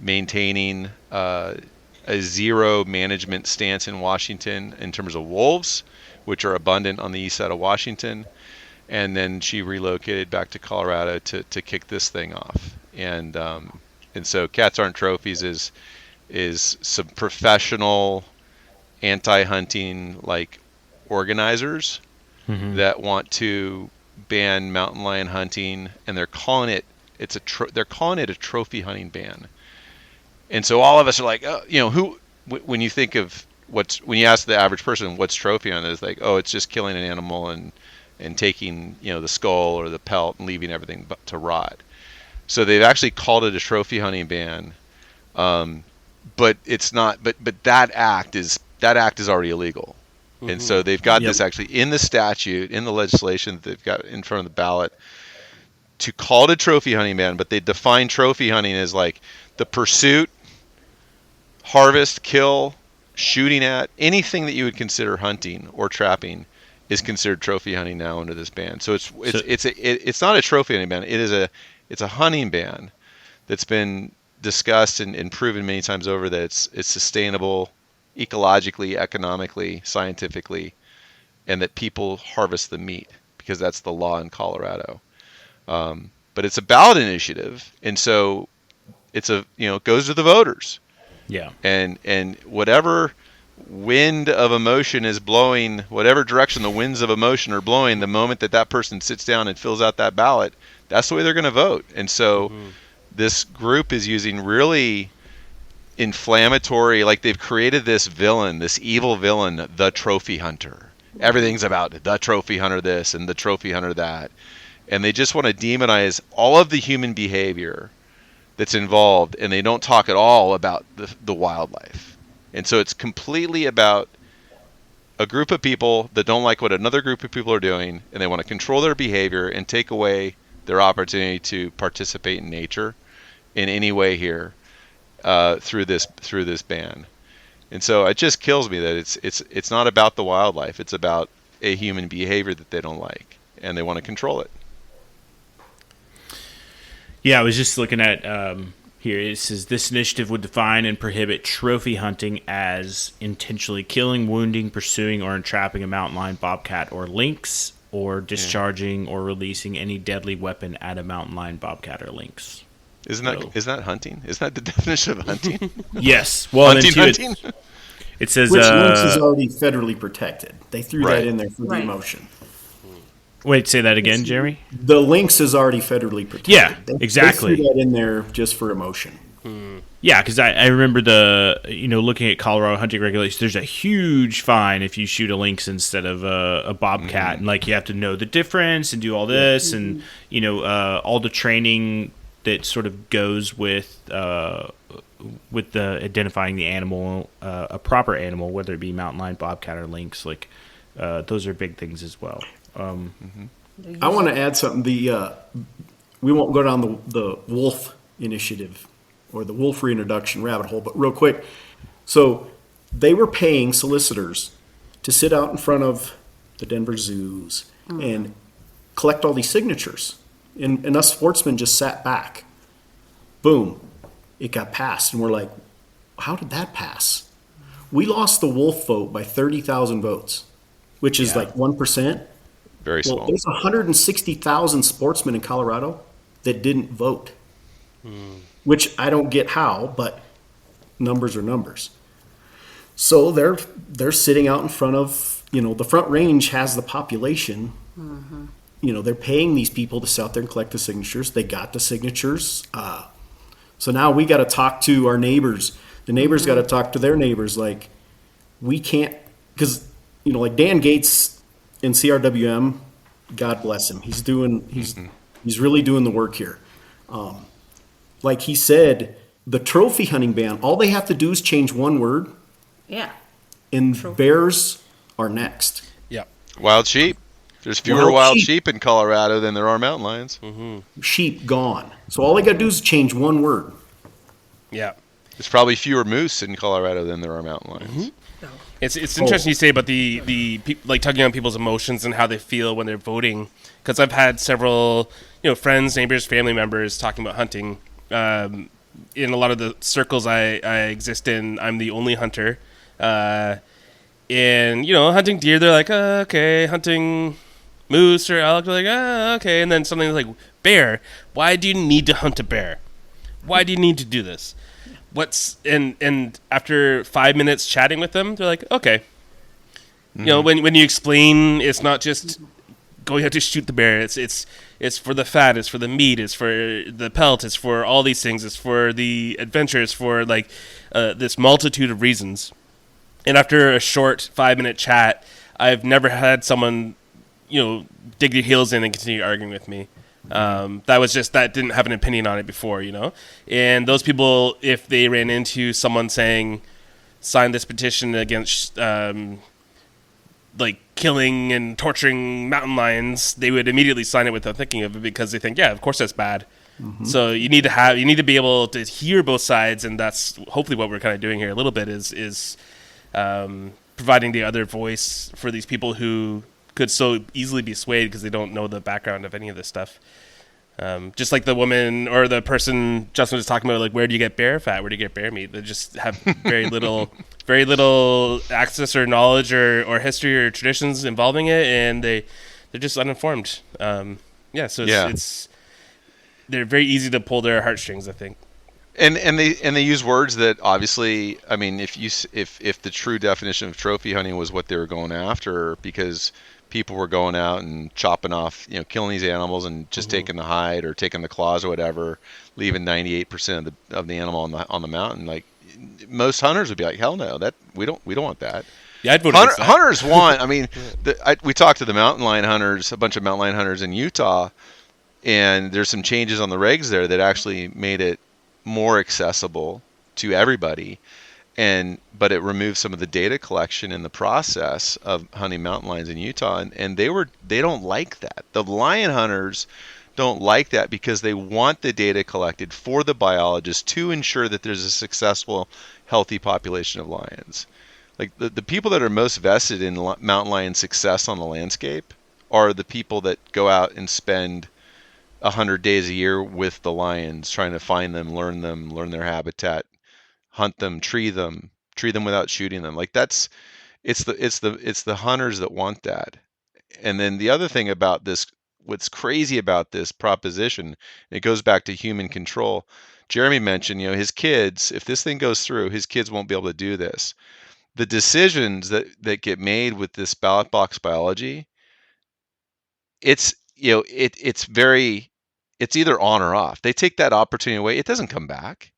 [SPEAKER 7] maintaining a zero management stance in Washington in terms of wolves, which are abundant on the east side of Washington. And then she relocated back to Colorado to kick this thing off. And so Cats Aren't Trophies is some professional anti-hunting like organizers that want to ban mountain lion hunting, and they're calling it a trophy hunting ban. And so all of us are like, oh, who? When you think of when you ask the average person what's trophy hunting, it's like, oh, it's just killing an animal and taking the skull or the pelt and leaving everything to rot. So they've actually called it a trophy hunting ban, but it's not. But that act is already illegal, and so they've got this actually in the statute, in the legislation that they've got in front of the ballot to call it a trophy hunting ban. But they define trophy hunting as like the pursuit, harvest, kill, shooting at, anything that you would consider hunting or trapping is considered trophy hunting now under this ban. So it's not a trophy hunting ban. It's a hunting ban that's been discussed and proven many times over that it's sustainable ecologically, economically, scientifically, and that people harvest the meat because that's the law in Colorado. But it's a ballot initiative, and so it goes to the voters.
[SPEAKER 5] Yeah.
[SPEAKER 7] And whatever wind of emotion is blowing, whatever direction the winds of emotion are blowing, the moment that person sits down and fills out that ballot, that's the way they're going to vote. And so this group is using really inflammatory, like they've created this villain, this evil villain, the trophy hunter. Everything's about the trophy hunter this and the trophy hunter that. And they just want to demonize all of the human behavior that's involved, and they don't talk at all about the wildlife. And so it's completely about a group of people that don't like what another group of people are doing, and they want to control their behavior and take away their opportunity to participate in nature in any way here through this ban. And so it just kills me that it's not about the wildlife. It's about a human behavior that they don't like, and they want to control it.
[SPEAKER 5] Yeah, I was just looking at here. It says this initiative would define and prohibit trophy hunting as intentionally killing, wounding, pursuing, or entrapping a mountain lion, bobcat, or lynx, or discharging or releasing any deadly weapon at a mountain lion, bobcat, or lynx.
[SPEAKER 7] Isn't that hunting? Isn't that the definition of hunting?
[SPEAKER 5] Yes. Well,
[SPEAKER 7] hunting.
[SPEAKER 5] It says
[SPEAKER 8] which lynx is already federally protected. They threw that in there for the emotion.
[SPEAKER 5] Wait, say that again, Jeremy?
[SPEAKER 8] The lynx is already federally protected.
[SPEAKER 5] Yeah, exactly.
[SPEAKER 8] They threw that in there just for emotion.
[SPEAKER 5] Yeah, because I remember looking at Colorado hunting regulations, there's a huge fine if you shoot a lynx instead of a bobcat. And you have to know the difference and do all this and, all the training that sort of goes with the identifying the animal, a proper animal, whether it be mountain lion, bobcat, or lynx. Those are big things as well.
[SPEAKER 8] I want to add something. We won't go down the wolf initiative or the wolf reintroduction rabbit hole, but real quick. So they were paying solicitors to sit out in front of the Denver zoos and collect all these signatures. And us sportsmen just sat back. Boom. It got passed. And we're like, how did that pass? We lost the wolf vote by 30,000 votes, which is like 1%.
[SPEAKER 7] Very small.
[SPEAKER 8] There's 160,000 sportsmen in Colorado that didn't vote, which I don't get how, but numbers are numbers. So they're sitting out in front of, the Front Range has the population. They're paying these people to sit out there and collect the signatures. They got the signatures. So now we got to talk to our neighbors. The neighbors got to talk to their neighbors. We can't, because, Dan Gates in CRWM, God bless him. He's really doing the work here. Like he said, the trophy hunting ban, all they have to do is change one word.
[SPEAKER 9] Yeah.
[SPEAKER 8] And bears are next.
[SPEAKER 6] Yeah.
[SPEAKER 7] Wild sheep. There's fewer wild sheep in Colorado than there are mountain lions.
[SPEAKER 8] Sheep gone. So all they got to do is change one word.
[SPEAKER 6] Yeah.
[SPEAKER 7] There's probably fewer moose in Colorado than there are mountain lions.
[SPEAKER 6] It's interesting you say about the like tugging on people's emotions and how they feel when they're voting, because I've had several friends, neighbors, family members talking about hunting. In a lot of the circles I exist in, I'm the only hunter, and hunting deer, they're like, okay, hunting moose or elk, they're like, okay, and then something like bear. Why do you need to hunt a bear? Why do you need to do this? And after 5 minutes chatting with them, they're like, okay. When you explain, it's not just going out to shoot the bear. It's for the fat, it's for the meat, it's for the pelt, it's for all these things, it's for the adventure, it's for like this multitude of reasons. And after a short 5-minute chat, I've never had someone dig their heels in and continue arguing with me. That didn't have an opinion on it before, and those people, if they ran into someone saying, sign this petition against, like killing and torturing mountain lions, they would immediately sign it without thinking of it because they think, yeah, of course that's bad. Mm-hmm. So you need to be able to hear both sides. And that's hopefully what we're kind of doing here a little bit is providing the other voice for these people who could so easily be swayed because they don't know the background of any of this stuff. Just like the woman or the person Justin was talking about, like, where do you get bear fat? Where do you get bear meat? They just have very little access or knowledge or history or traditions involving it, and they're just uninformed. It's they're very easy to pull their heartstrings, I think.
[SPEAKER 7] And they use words that obviously, I mean, if the true definition of trophy hunting was what they were going after, because people were going out and chopping off, killing these animals and just taking the hide or taking the claws or whatever, leaving 98% of the animal on the mountain. Like, most hunters would be like, hell no, that we don't want that.
[SPEAKER 6] Yeah, I'd vote against that.
[SPEAKER 7] Hunters want. I mean, we talked to the mountain lion hunters, a bunch of mountain lion hunters in Utah, and there's some changes on the regs there that actually made it more accessible to everybody. But it removed some of the data collection in the process of hunting mountain lions in Utah, and they don't like that. The lion hunters don't like that because they want the data collected for the biologists to ensure that there's a successful, healthy population of lions. Like the people that are most vested in mountain lion success on the landscape are the people that go out and spend 100 days a year with the lions, trying to find them, learn their habitat, hunt them, tree them without shooting them. Like it's the hunters that want that. And then the other thing about this, what's crazy about this proposition, it goes back to human control. Jeremy mentioned, his kids, if this thing goes through, his kids won't be able to do this. The decisions that get made with this ballot box biology, it's either on or off. They take that opportunity away. It doesn't come back.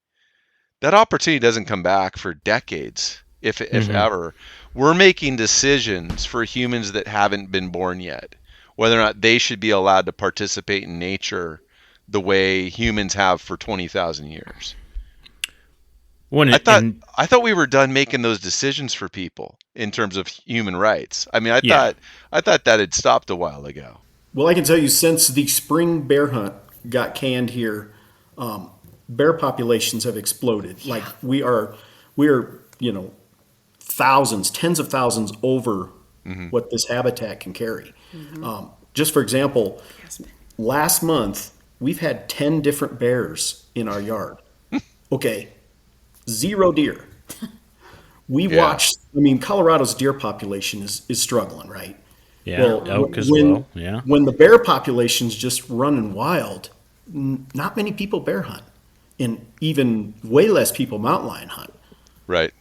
[SPEAKER 7] That opportunity doesn't come back for decades, if ever. We're making decisions for humans that haven't been born yet, whether or not they should be allowed to participate in nature the way humans have for 20,000 years. I thought we were done making those decisions for people in terms of human rights. I mean, I thought that had stopped a while ago.
[SPEAKER 8] Well, I can tell you, since the spring bear hunt got canned here, bear populations have exploded. Like we're thousands, tens of thousands over what this habitat can carry. Just for example, last month we've had 10 different bears in our yard. Okay, 0 deer. We watched. I mean, Colorado's deer population is struggling, right?
[SPEAKER 11] Yeah,
[SPEAKER 8] well,
[SPEAKER 11] elk as well. Yeah.
[SPEAKER 8] When the bear population's just running wild, not many people bear hunt. And even way less people mountain lion hunt.
[SPEAKER 7] Right.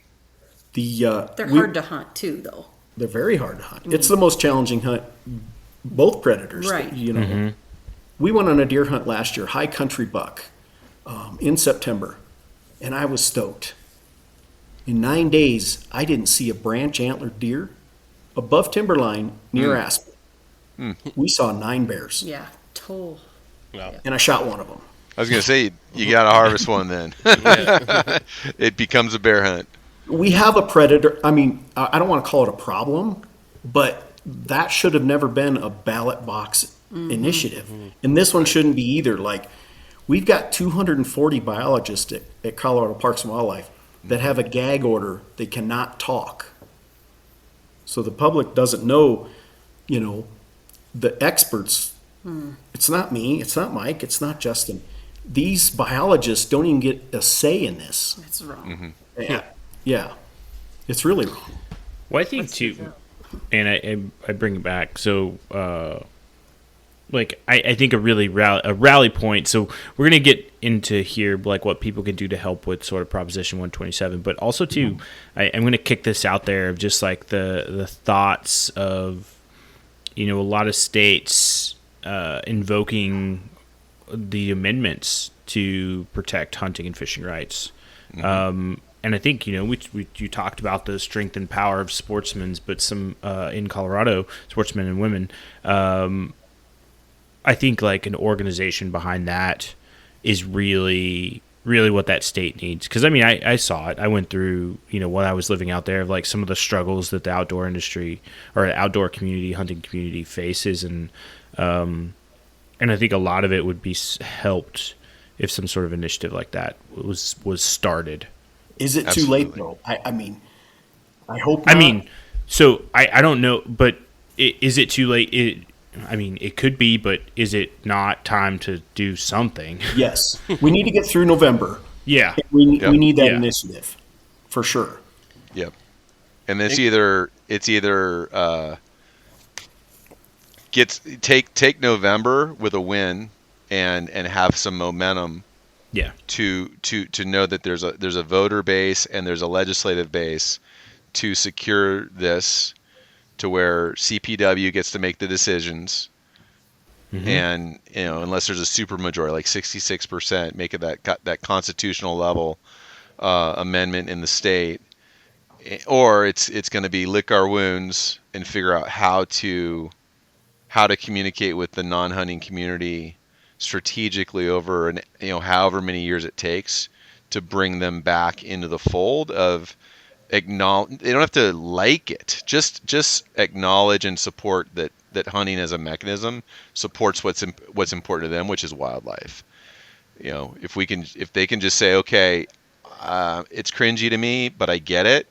[SPEAKER 9] They're hard to hunt too, though.
[SPEAKER 8] They're very hard to hunt. It's the most challenging hunt, both predators.
[SPEAKER 9] Right.
[SPEAKER 8] We went on a deer hunt last year, high country buck, in September, and I was stoked. In 9 days, I didn't see a branch antlered deer above timberline near Aspen. We saw 9 bears.
[SPEAKER 9] Yeah, total.
[SPEAKER 6] Wow.
[SPEAKER 8] And I shot one of them.
[SPEAKER 7] I was going to say, you got to harvest one then. It becomes a bear hunt.
[SPEAKER 8] We have a predator. I mean, I don't want to call it a problem, but that should have never been a ballot box initiative. And this one shouldn't be either. Like, We've got 240 biologists at Colorado Parks and Wildlife that have a gag order. They cannot talk. So the public doesn't know, the experts. It's not me, it's not Mike, it's not Justin. These biologists don't even get a say in this.
[SPEAKER 9] That's wrong.
[SPEAKER 8] Yeah. It's really wrong.
[SPEAKER 5] Well, I think too, and I bring it back. So, I think a rally point. So we're gonna get into here like what people can do to help with sort of Proposition 127, but also too, I'm gonna kick this out there of just like the thoughts of, a lot of states invoking the amendments to protect hunting and fishing rights. And I think, you talked about the strength and power of sportsmen, but some in Colorado, sportsmen and women, I think like an organization behind that is really, really what that state needs. Because, I saw it. I went through, when I was living out there, like some of the struggles that the outdoor industry or outdoor community, hunting community faces. And I think a lot of it would be helped if some sort of initiative like that was started.
[SPEAKER 8] Is it too late though? I hope not.
[SPEAKER 5] So I don't know, but is it too late? It could be, but is it not time to do something?
[SPEAKER 8] Yes. We need to get through November.
[SPEAKER 5] Yeah.
[SPEAKER 8] We need that initiative for sure.
[SPEAKER 7] Yep. And it's either take November with a win and have some momentum.
[SPEAKER 5] Yeah.
[SPEAKER 7] To know that there's a voter base and there's a legislative base to secure this, to where CPW gets to make the decisions, and unless there's a super majority like 66%, make it that constitutional level amendment in the state, or it's going to be lick our wounds and figure out how to communicate with the non-hunting community strategically over however many years it takes to bring them back into the fold of acknowledge. They don't have to like it, just acknowledge and support that hunting as a mechanism supports what's important to them, which is wildlife. If they can just say, okay, it's cringy to me, but I get it,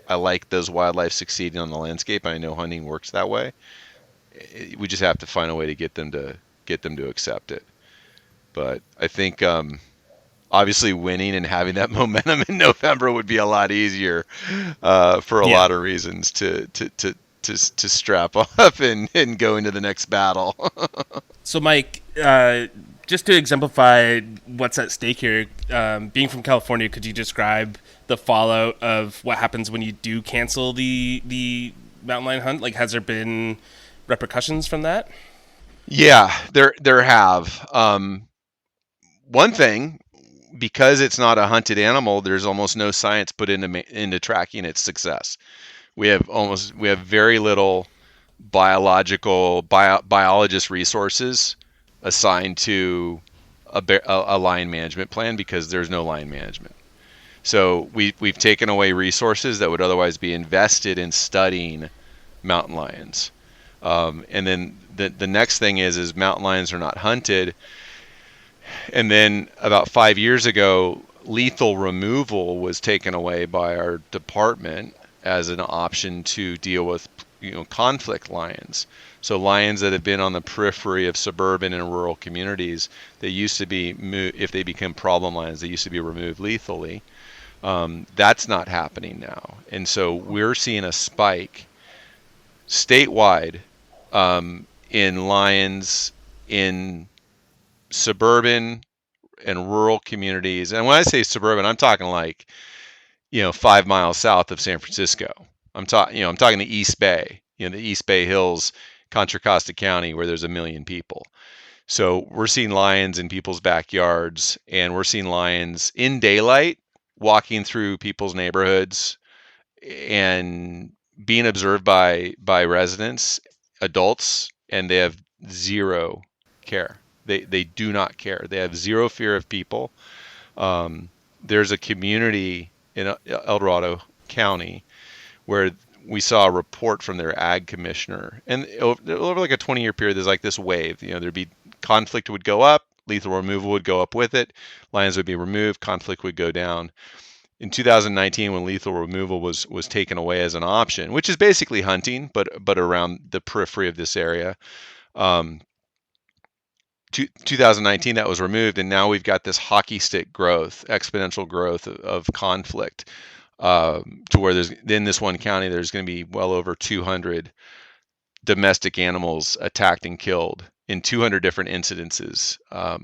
[SPEAKER 7] I like those wildlife succeeding on the landscape, and I know hunting works that way. We just have to find a way to get them to accept it. But I think obviously winning and having that momentum in November would be a lot easier for a lot of reasons to strap up and go into the next battle.
[SPEAKER 6] So Mike, just to exemplify what's at stake here, being from California, could you describe the fallout of what happens when you do cancel the mountain lion hunt? Like, has there been repercussions from that?
[SPEAKER 7] Yeah, there have. One thing, because it's not a hunted animal, there's almost no science put into tracking its success. We have very little biologist resources assigned to a lion management plan because there's no lion management. So we've taken away resources that would otherwise be invested in studying mountain lions. And then the next thing is mountain lions are not hunted. And then about 5 years ago, lethal removal was taken away by our department as an option to deal with conflict lions. So lions that have been on the periphery of suburban and rural communities, they used to be, if they become problem lions, they used to be removed lethally. That's not happening now. And so we're seeing a spike statewide in lions in suburban and rural communities. And when I say suburban, I'm talking like 5 miles south of San Francisco. I'm talking the East Bay, the East Bay Hills, Contra Costa County, where there's 1 million people. So we're seeing lions in people's backyards, and we're seeing lions in daylight walking through people's neighborhoods and being observed by residents, adults, and they have zero care. They do not care. They have zero fear of people. There's a community in El Dorado County where we saw a report from their ag commissioner, and over like a 20-year period, there's like this wave. There'd be conflict would go up, lethal removal would go up with it. Lions would be removed, conflict would go down. In 2019, when lethal removal was taken away as an option, which is basically hunting, but around the periphery of this area, 2019 that was removed, and now we've got this hockey stick growth, exponential growth of conflict, to where there's in this one county there's going to be well over 200 domestic animals attacked and killed in 200 different incidences.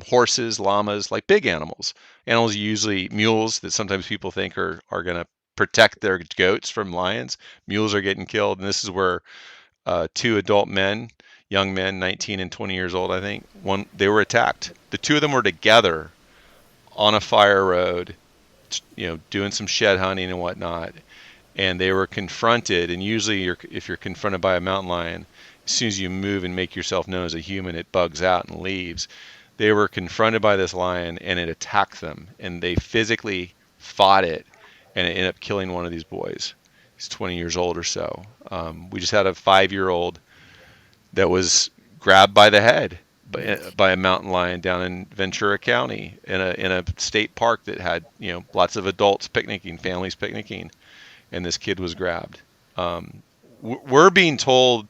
[SPEAKER 7] Horses, llamas, like big animals. Animals usually mules that sometimes people think are going to protect their goats from lions. Mules are getting killed, and this is where 2 adult men, young men, 19 and 20 years old, I think, they were attacked. The 2 of them were together on a fire road, doing some shed hunting and whatnot, and they were confronted. And usually, if you're confronted by a mountain lion, as soon as you move and make yourself known as a human, it bugs out and leaves. They were confronted by this lion, and it attacked them, and they physically fought it, and it ended up killing one of these boys. He's 20 years old or so. We just had a 5-year-old that was grabbed by the head by a mountain lion down in Ventura County in a state park that had lots of adults picnicking, families picnicking, and this kid was grabbed. We're being told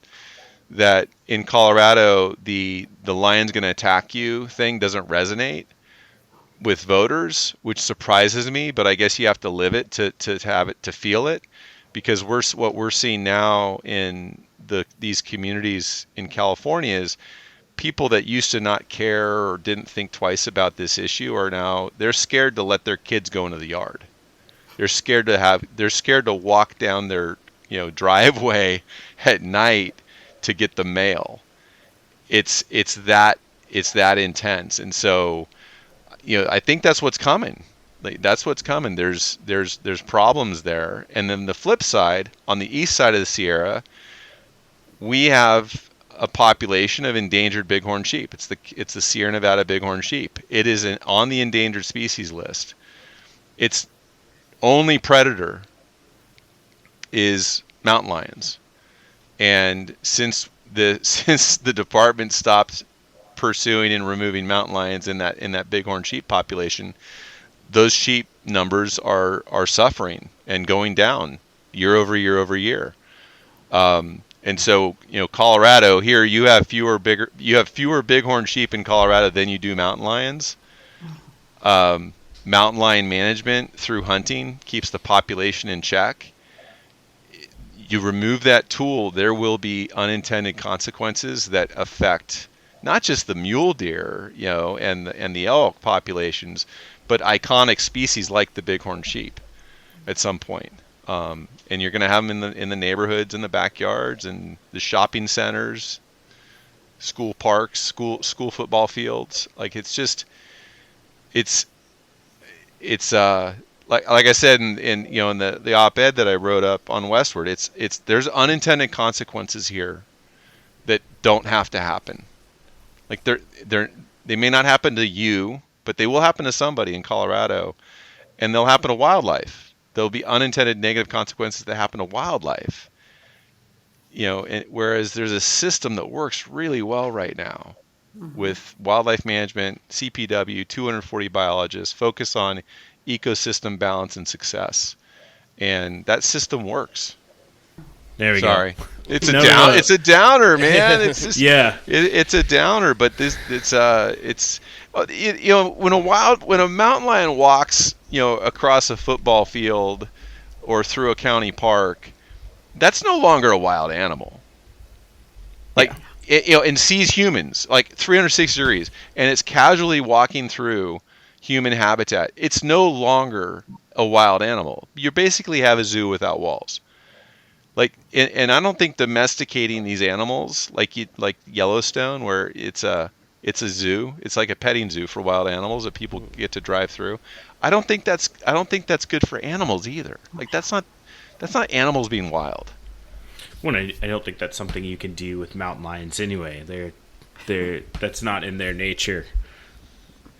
[SPEAKER 7] that in Colorado the lion's going to attack you thing doesn't resonate with voters, which surprises me, but I guess you have to live it to have it, to feel it, because what we're seeing now in these communities in California is people that used to not care or didn't think twice about this issue are now, they're scared to let their kids go into the yard. They're scared to walk down their driveway at night to get the mail. It's that intense. And so I think that's what's coming. That's what's coming. There's problems there. And then the flip side, on the east side of the Sierra, we have a population of endangered bighorn sheep. It's the Sierra Nevada bighorn sheep. It is on the endangered species list. Its only predator is mountain lions. And since the department stopped pursuing and removing mountain lions in that bighorn sheep population, those sheep numbers are suffering and going down year over year over year. And so, Colorado, here you have fewer bighorn sheep in Colorado than you do mountain lions. Mountain lion management through hunting keeps the population in check. You remove that tool, there will be unintended consequences that affect not just the mule deer, and the elk populations, but iconic species like the bighorn sheep at some point. And you're going to have them in the neighborhoods, in the backyards, and the shopping centers, school parks, school football fields. Like it's like I said in the op-ed that I wrote up on Westward. There's unintended consequences here that don't have to happen. Like they may not happen to you, but they will happen to somebody in Colorado, and they'll happen to wildlife. There'll be unintended negative consequences that happen to wildlife. Whereas there's a system that works really well right now with wildlife management, CPW, 240 biologists, focus on ecosystem balance and success. And that system works.
[SPEAKER 5] There we
[SPEAKER 7] Sorry.
[SPEAKER 5] go.
[SPEAKER 7] It's it's a downer, man. It's just,
[SPEAKER 5] yeah.
[SPEAKER 7] It's a downer, but when a mountain lion walks, across a football field or through a county park, that's no longer a wild animal. Like and sees humans like 360 degrees, and it's casually walking through human habitat. It's no longer a wild animal. You basically have a zoo without walls. And I don't think domesticating these animals like Yellowstone, where it's a zoo, it's like a petting zoo for wild animals that people get to drive through. I don't think that's good for animals either. Like that's not animals being wild.
[SPEAKER 5] Well, I don't think that's something you can do with mountain lions anyway. That's not in their nature.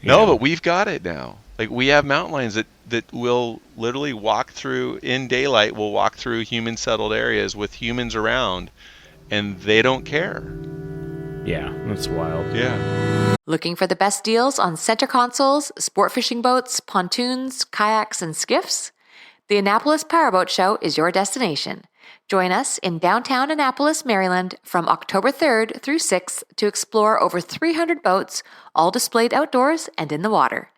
[SPEAKER 7] No, but we've got it now. Like we have mountain lions that will literally walk through in daylight. Will walk through human settled areas with humans around, and they don't care.
[SPEAKER 5] Yeah, that's wild.
[SPEAKER 7] Yeah.
[SPEAKER 11] Looking for the best deals on center consoles, sport fishing boats, pontoons, kayaks, and skiffs? The Annapolis Powerboat Show is your destination. Join us in downtown Annapolis, Maryland from October 3rd through 6th to explore over 300 boats, all displayed outdoors and in the water.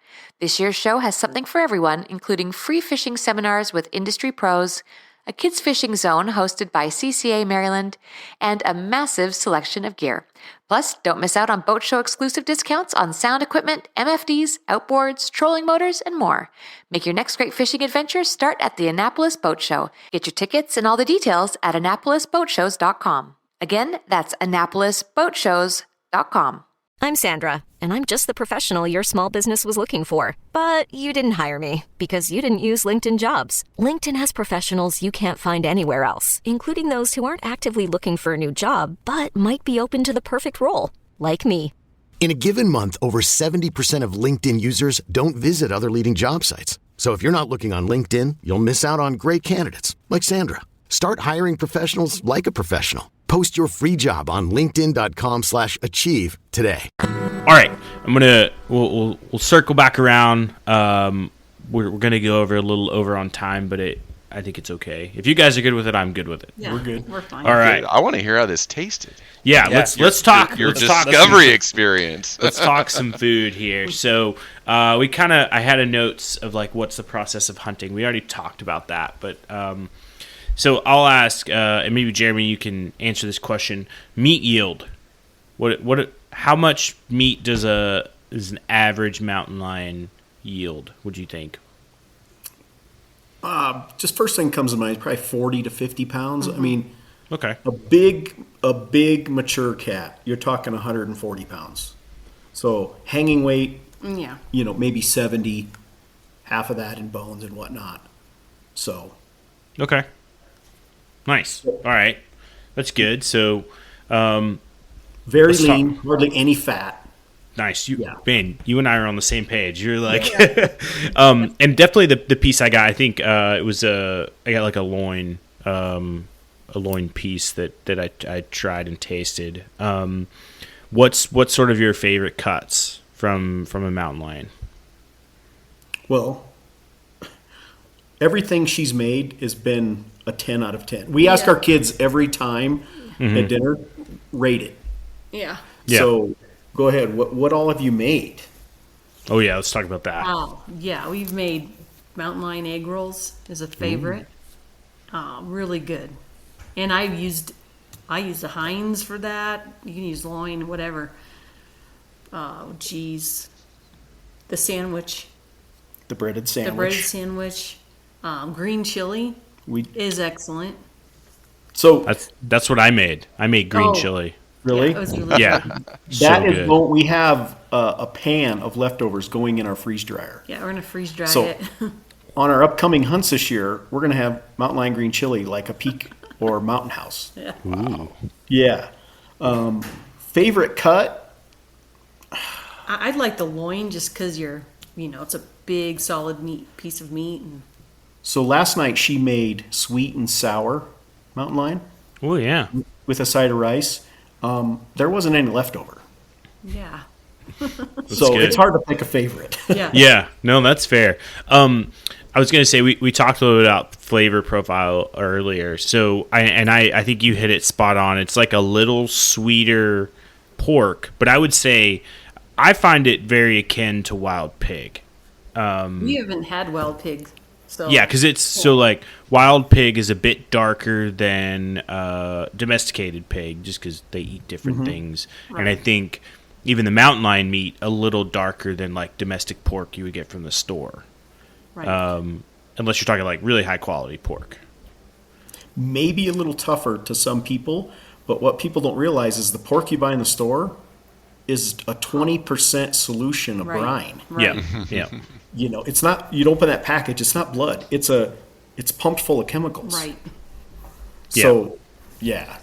[SPEAKER 11] This year's show has something for everyone, including free fishing seminars with industry pros, a kids fishing zone hosted by CCA Maryland, and a massive selection of gear. Plus, don't miss out on boat show exclusive discounts on sound equipment, MFDs, outboards, trolling motors, and more. Make your next great fishing adventure start at the Annapolis Boat Show. Get your tickets and all the details at AnnapolisBoatShows.com. Again, that's AnnapolisBoatShows.com.
[SPEAKER 12] I'm Sandra, and I'm just the professional your small business was looking for. But you didn't hire me because you didn't use LinkedIn Jobs. LinkedIn has professionals you can't find anywhere else, including those who aren't actively looking for a new job, but might be open to the perfect role, like me.
[SPEAKER 13] In a given month, over 70% of LinkedIn users don't visit other leading job sites. So if you're not looking on LinkedIn, you'll miss out on great candidates like Sandra. Start hiring professionals like a professional. Post your free job on linkedin.com/achieve today.
[SPEAKER 5] All right, we'll circle back around. We're gonna go over a little over on time, but I think it's okay. If you guys are good with it, I'm good with it.
[SPEAKER 9] Yeah,
[SPEAKER 8] We're good.
[SPEAKER 9] We're fine.
[SPEAKER 5] All right.
[SPEAKER 7] I want to hear how this tasted.
[SPEAKER 5] Yeah, let's talk
[SPEAKER 7] Your
[SPEAKER 5] let's talk-
[SPEAKER 7] discovery experience.
[SPEAKER 5] Let's talk some food here. So I had a notes of like what's the process of hunting. We already talked about that, but so I'll ask, and maybe Jeremy, you can answer this question: meat yield. How much meat does an average mountain lion yield? What do you think?
[SPEAKER 8] Just first thing comes to mind is probably 40 to 50 pounds. I mean,
[SPEAKER 5] Okay.
[SPEAKER 8] a big mature cat, you're talking 140 pounds. So hanging weight,
[SPEAKER 9] Yeah.
[SPEAKER 8] maybe 70, half of that in bones and whatnot. So
[SPEAKER 5] Okay. Nice. All right. That's good. So,
[SPEAKER 8] very
[SPEAKER 5] Let's talk-
[SPEAKER 8] lean, hardly any fat.
[SPEAKER 5] nice.
[SPEAKER 8] Yeah.
[SPEAKER 5] Man, you and I are on the same page. You're like, and definitely the piece I got, I think it was I got like a loin piece that I tried and tasted. What's sort of your favorite cuts from a mountain lion?
[SPEAKER 8] Well, everything she's made has been a 10 out of 10. We ask our kids every time at dinner, rate it.
[SPEAKER 9] Yeah.
[SPEAKER 5] Yeah.
[SPEAKER 8] So go ahead. What all have you made?
[SPEAKER 5] Oh yeah, let's talk about that.
[SPEAKER 9] Oh, yeah. We've made mountain lion egg rolls is a favorite. Really good. And I used a Heinz for that. You can use loin, whatever. Oh, geez. The sandwich,
[SPEAKER 8] The breaded
[SPEAKER 9] the
[SPEAKER 8] sandwich.
[SPEAKER 9] breaded sandwich, green chili
[SPEAKER 8] We
[SPEAKER 9] is excellent.
[SPEAKER 8] so
[SPEAKER 5] That's what I made. I made green
[SPEAKER 9] Oh.
[SPEAKER 5] chili.
[SPEAKER 8] really
[SPEAKER 9] Yeah, it was really
[SPEAKER 5] Yeah.
[SPEAKER 9] good.
[SPEAKER 8] that
[SPEAKER 5] So
[SPEAKER 8] is
[SPEAKER 5] good.
[SPEAKER 8] what we have a pan of leftovers going in our freeze dryer.
[SPEAKER 9] Yeah, we're gonna freeze dry
[SPEAKER 8] So-
[SPEAKER 9] it.
[SPEAKER 8] On our upcoming hunts this year, we're going to have mountain lion green chili like a peak or mountain house.
[SPEAKER 9] Yeah.
[SPEAKER 8] Yeah. Favorite cut?
[SPEAKER 9] I'd like the loin just because it's a big solid meat piece of meat. And
[SPEAKER 8] So last night she made sweet and sour mountain lion
[SPEAKER 5] Oh yeah.
[SPEAKER 8] with a side of rice. There wasn't any leftover.
[SPEAKER 9] yeah,
[SPEAKER 8] So
[SPEAKER 5] good.
[SPEAKER 8] it's hard to pick a favorite.
[SPEAKER 9] yeah,
[SPEAKER 5] Yeah, no, that's fair. I was going to say we talked a little bit about flavor profile earlier. So I think you hit it spot on. It's like a little sweeter pork, but I would say I find it very akin to wild pig.
[SPEAKER 9] we haven't had wild pig, so
[SPEAKER 5] Yeah, because it's so like wild pig is a bit darker than domesticated pig, just because they eat different things. And I think even the mountain lion meat a little darker than like domestic pork you would get from the store.
[SPEAKER 9] right.
[SPEAKER 5] Unless you're talking like really high quality pork.
[SPEAKER 8] Maybe a little tougher to some people, but what people don't realize is the pork you buy in the store is a 20% solution of
[SPEAKER 9] Right.
[SPEAKER 8] brine.
[SPEAKER 9] Right.
[SPEAKER 5] Yeah, yeah.
[SPEAKER 8] It's not, you'd open that package, it's not blood. It's pumped full of chemicals.
[SPEAKER 9] Right.
[SPEAKER 8] So, yeah.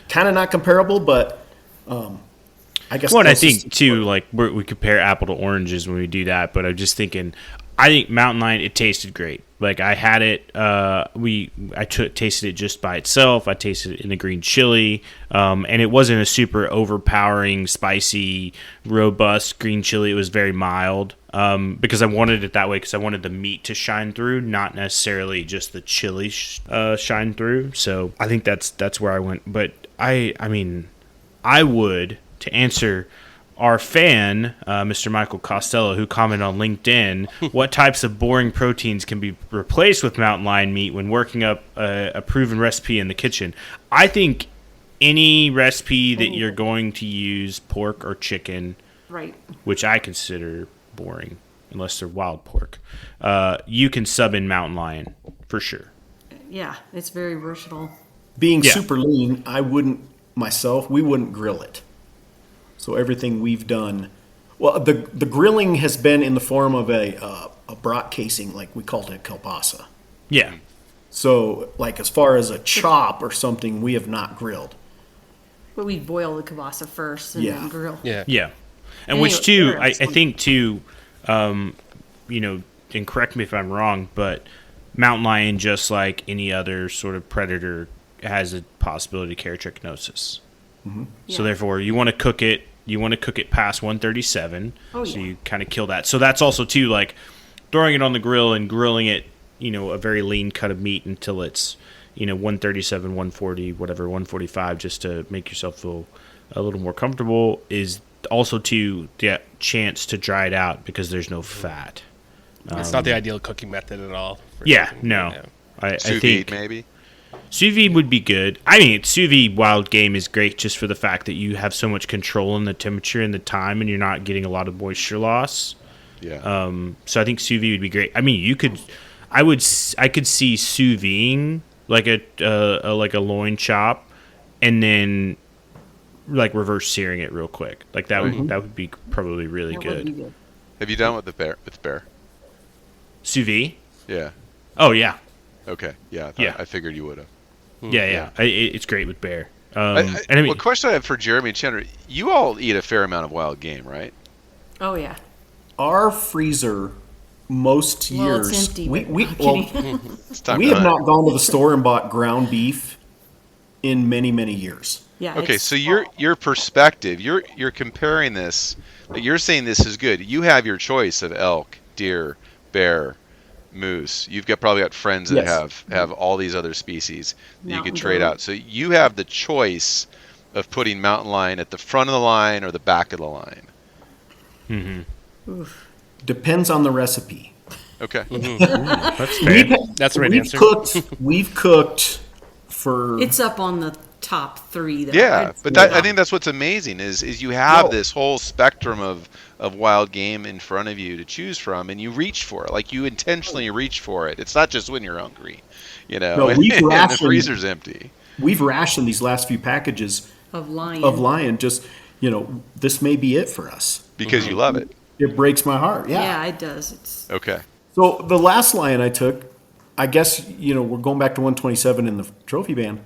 [SPEAKER 8] Kind of not comparable, but I guess.
[SPEAKER 5] Well, and I
[SPEAKER 8] closest
[SPEAKER 5] think too, like we compare apple to oranges when we do that, but I'm just thinking I think Mountain Lion, it tasted great. Like I had it, tasted it just by itself. I tasted it in the green chili, and it wasn't a super overpowering, spicy, robust green chili. It was very mild, because I wanted it that way because I wanted the meat to shine through, not necessarily just the chili shine through. So I think that's where I went. But I mean, I would, to answer our fan, Mr. Michael Costello, who commented on LinkedIn, what types of boring proteins can be replaced with mountain lion meat when working up a proven recipe in the kitchen? I think any recipe that you're going to use pork or chicken,
[SPEAKER 9] Right.
[SPEAKER 5] which I consider boring, unless they're wild pork, you can sub in mountain lion for sure.
[SPEAKER 9] Yeah, it's very versatile.
[SPEAKER 8] Being super lean, we wouldn't grill it. So everything we've done, well, the grilling has been in the form of a brat casing, like we called it kielbasa.
[SPEAKER 5] Yeah.
[SPEAKER 8] So, like as far as a chop or something, we have not grilled.
[SPEAKER 9] But we boil the kielbasa first and then grill.
[SPEAKER 5] Yeah. And
[SPEAKER 9] Anyway,
[SPEAKER 5] which too,
[SPEAKER 9] sure,
[SPEAKER 5] I think too, and correct me if I'm wrong, but mountain lion, just like any other sort of predator, has a possibility to carry trichinosis.
[SPEAKER 8] Mm-hmm.
[SPEAKER 5] So therefore, you want to cook it. You want to cook it past 137. So you kind of kill that. So that's also too, like throwing it on the grill and grilling it. A very lean cut of meat until it's 137, 140, whatever, 145, just to make yourself feel a little more comfortable, is also to get chance to dry it out because there's no fat.
[SPEAKER 6] It's not the ideal cooking method at all.
[SPEAKER 5] No. I
[SPEAKER 7] Sous
[SPEAKER 5] think
[SPEAKER 7] vide, maybe.
[SPEAKER 5] Sous vide would be good. I mean, sous vide wild game is great just for the fact that you have so much control in the temperature and the time, and you're not getting a lot of moisture loss.
[SPEAKER 7] Yeah.
[SPEAKER 5] So I think sous vide would be great. I mean, I could see sous videing like a loin chop, and then like reverse searing it real quick. Like that would be probably really good.
[SPEAKER 7] Have you done with bear?
[SPEAKER 5] Sous vide?
[SPEAKER 7] Yeah.
[SPEAKER 5] Oh yeah.
[SPEAKER 7] Okay. Yeah. I figured you would have.
[SPEAKER 5] Yeah. It's great with bear.
[SPEAKER 7] A question I have for Jeremy and Chandra: you all eat a fair amount of wild game, right?
[SPEAKER 9] Oh yeah.
[SPEAKER 8] Our freezer, most years,
[SPEAKER 9] it's empty.
[SPEAKER 8] we
[SPEAKER 7] It's time
[SPEAKER 8] we
[SPEAKER 7] to
[SPEAKER 8] have
[SPEAKER 7] hunt.
[SPEAKER 8] not gone to the store and bought ground beef in many, many years.
[SPEAKER 9] Yeah.
[SPEAKER 7] Okay, so your perspective, you're comparing this. You're saying this is good. You have your choice of elk, deer, bear, moose. You've probably got friends that have all these other species that you could trade out. So you have the choice of putting mountain lion at the front of the line or the back of the line.
[SPEAKER 5] Mm-hmm.
[SPEAKER 8] Depends on the recipe.
[SPEAKER 7] Okay.
[SPEAKER 5] That's fair.
[SPEAKER 6] That's the right answer.
[SPEAKER 8] We've cooked for.
[SPEAKER 9] It's up on the top 3.
[SPEAKER 7] Yeah, but I think that's what's amazing is you have this whole spectrum of wild game in front of you to choose from, and you reach for it. Like you intentionally reach for it. It's not just when you're hungry,
[SPEAKER 8] No,
[SPEAKER 7] and the freezer's empty.
[SPEAKER 8] We've rationed these last few packages
[SPEAKER 9] of lion.
[SPEAKER 8] Just this may be it for us
[SPEAKER 7] because you love it.
[SPEAKER 8] It breaks my heart.
[SPEAKER 9] Yeah, it does. It's
[SPEAKER 7] okay.
[SPEAKER 8] So the last lion I took, I guess we're going back to 127 in the trophy band.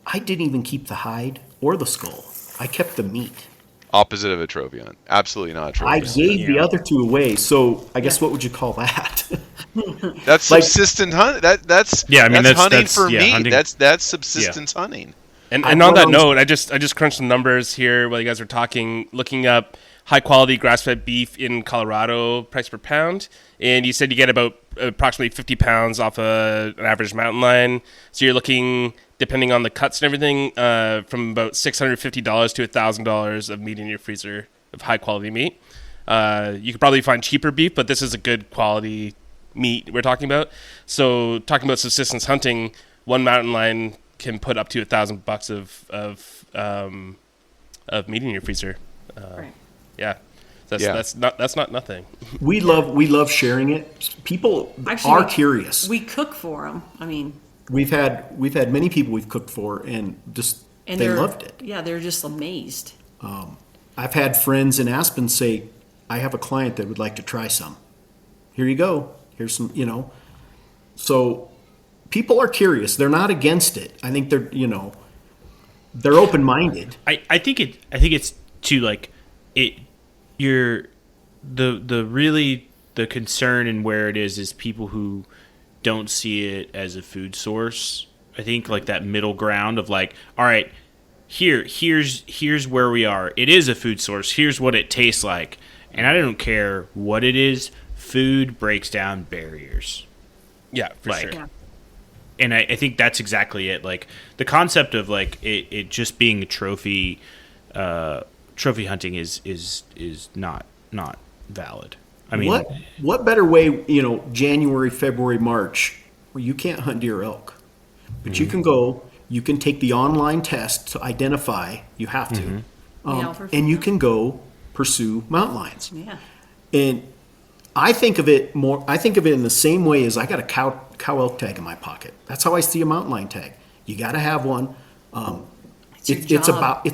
[SPEAKER 8] I didn't even keep the hide or the skull. I kept the meat.
[SPEAKER 7] Opposite of a trophy hunt. Absolutely not a trophy
[SPEAKER 8] I
[SPEAKER 7] hunt.
[SPEAKER 8] gave the other 2 away. So I guess what would you call that?
[SPEAKER 7] That's subsistence hunt. That's hunting for meat.
[SPEAKER 5] Hunting.
[SPEAKER 7] That's subsistence hunting.
[SPEAKER 6] And on that note, I just crunched some numbers here while you guys were talking, looking up high quality grass fed beef in Colorado, price per pound, and you said you get about approximately 50 pounds off an average mountain lion. So you're looking, depending on the cuts and everything, from about $650 to $1,000 of meat in your freezer of high quality meat. You could probably find cheaper beef, but this is a good quality meat we're talking about. So talking about subsistence hunting, one mountain lion can put up to $1,000 of meat in your freezer.
[SPEAKER 9] right.
[SPEAKER 6] Yeah, that's not nothing.
[SPEAKER 8] We love sharing it. People are curious.
[SPEAKER 9] We cook for them. I mean,
[SPEAKER 8] we've had many people we've cooked for, and they loved it.
[SPEAKER 9] Yeah, they're just amazed.
[SPEAKER 8] I've had friends in Aspen say, "I have a client that would like to try some. Here you go. Here's some." So people are curious. They're not against it. I think they're open-minded.
[SPEAKER 5] I think it's too like it. The the concern and where it is people who don't see it as a food source. I think like that middle ground of like, all right, here's where we are. It is a food source. Here's what it tastes like. And I don't care what it is. Food breaks down barriers.
[SPEAKER 6] Yeah, for
[SPEAKER 5] like,
[SPEAKER 6] sure.
[SPEAKER 9] Yeah.
[SPEAKER 5] And I think that's exactly it. Like the concept of like it just being a trophy hunting is not valid. I mean,
[SPEAKER 8] what better way, January, February, March, where you can't hunt deer or elk, but you can go, you can take the online test to identify, you have to, and you can go pursue mountain lions.
[SPEAKER 9] Yeah.
[SPEAKER 8] And I think of it in the same way as I got a cow elk tag in my pocket. That's how I see a mountain lion tag. You got to have one. It's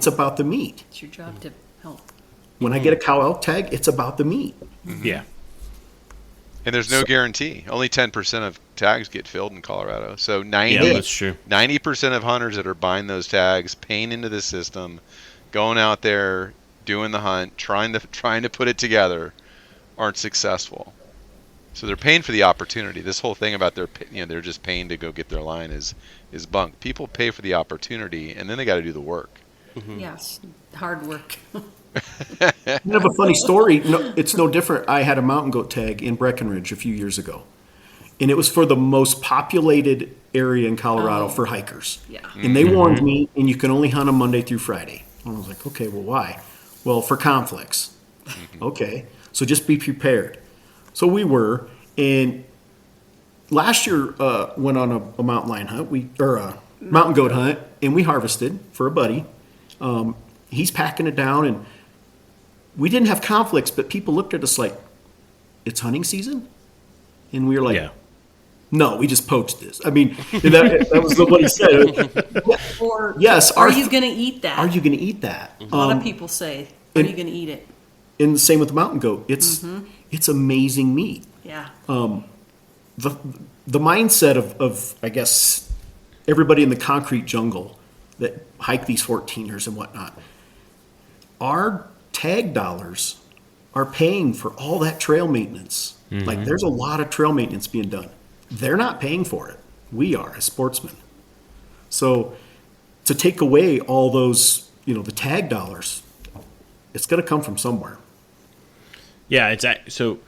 [SPEAKER 8] about the meat.
[SPEAKER 9] It's your job to help.
[SPEAKER 8] When I get a cow elk tag, it's about the meat.
[SPEAKER 5] Yeah.
[SPEAKER 7] And there's no guarantee. Only 10% of tags get filled in Colorado. So 90%
[SPEAKER 5] that's true.
[SPEAKER 7] 90% of hunters that are buying those tags, paying into the system, going out there, doing the hunt, trying to put it together, aren't successful. So they're paying for the opportunity. This whole thing about they're just paying to go get their line is bunk. People pay for the opportunity, and then they got to do the work.
[SPEAKER 9] Mm-hmm. Yes, hard work.
[SPEAKER 8] I have a funny story. No, it's no different. I had a mountain goat tag in Breckenridge a few years ago, and it was for the most populated area in Colorado for hikers.
[SPEAKER 9] Yeah.
[SPEAKER 8] And they warned me, and you can only hunt them Monday through Friday. And I was like, okay, well, why? Well, for conflicts. Okay, so just be prepared. So we were, and last year went on a mountain lion hunt, a mountain goat hunt, and we harvested for a buddy. He's packing it down, and we didn't have conflicts, but people looked at us like, it's hunting season? And we were like, no, we just poached this. I mean, that was what he said.
[SPEAKER 9] Or
[SPEAKER 8] yes,
[SPEAKER 9] are you going to eat that?
[SPEAKER 8] Are you going to eat that?
[SPEAKER 9] A lot of people say, are you going to eat it?
[SPEAKER 8] And the same with the mountain goat. It's amazing meat.
[SPEAKER 9] Yeah.
[SPEAKER 8] The mindset of I guess everybody in the concrete jungle that hike these 14ers and whatnot, our tag dollars are paying for all that trail maintenance. Like there's a lot of trail maintenance being done. They're not paying for it. We are as sportsmen. So to take away all those, the tag dollars, it's going to come from somewhere.
[SPEAKER 5] Yeah, so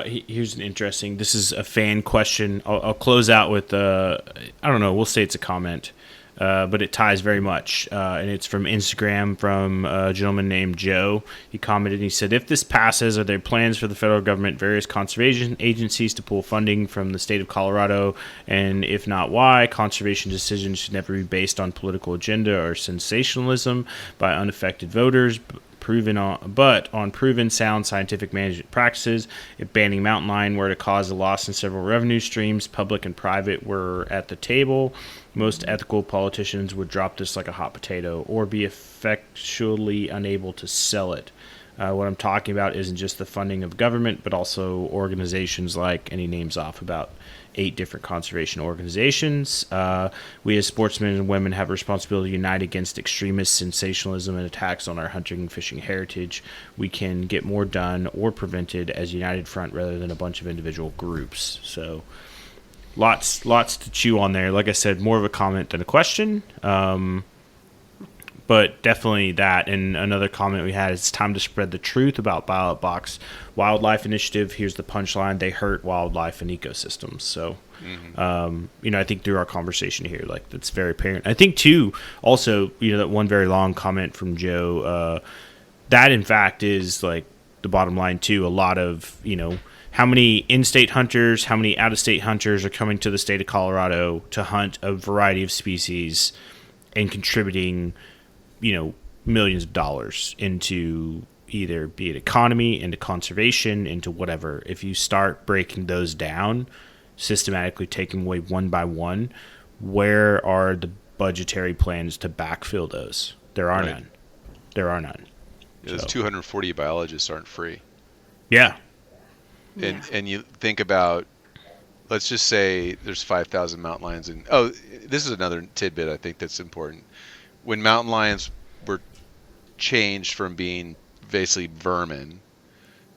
[SPEAKER 5] here's an interesting. This is a fan question. I'll close out with I don't know. We'll say it's a comment, but it ties very much, and it's from Instagram from a gentleman named Joe. He commented. And he said, "If this passes, are there plans for the federal government, various conservation agencies to pull funding from the state of Colorado? And if not, why? Conservation decisions should never be based on political agenda or sensationalism by unaffected voters." But on proven sound scientific management practices, if banning mountain lion were to cause a loss in several revenue streams, public and private, were at the table, most ethical politicians would drop this like a hot potato or be effectually unable to sell it. What I'm talking about isn't just the funding of government, but also organizations like, and he names off about 8 different conservation organizations. We as sportsmen and women have a responsibility to unite against extremist sensationalism and attacks on our hunting and fishing heritage. We can get more done or prevented as a united front rather than a bunch of individual groups. So lots to chew on there. Like I said, more of a comment than a question. But definitely that. And another comment we had is it's time to spread the truth about Ballot Box Wildlife Initiative. Here's the punchline: they hurt wildlife and ecosystems. So, I think through our conversation here, like that's very apparent. I think too, also, that one very long comment from Joe, that in fact is like the bottom line too. A lot of, how many in-state hunters, how many out-of-state hunters are coming to the state of Colorado to hunt a variety of species and contributing millions of dollars into either be it economy, into conservation, into whatever. If you start breaking those down, systematically taking away one by one, where are the budgetary plans to backfill those? There are none. There are none.
[SPEAKER 7] Yeah, those 240 biologists aren't free.
[SPEAKER 5] Yeah.
[SPEAKER 7] And you think about, let's just say there's 5,000 mountain lions. And this is another tidbit I think that's important. When mountain lions were changed from being basically vermin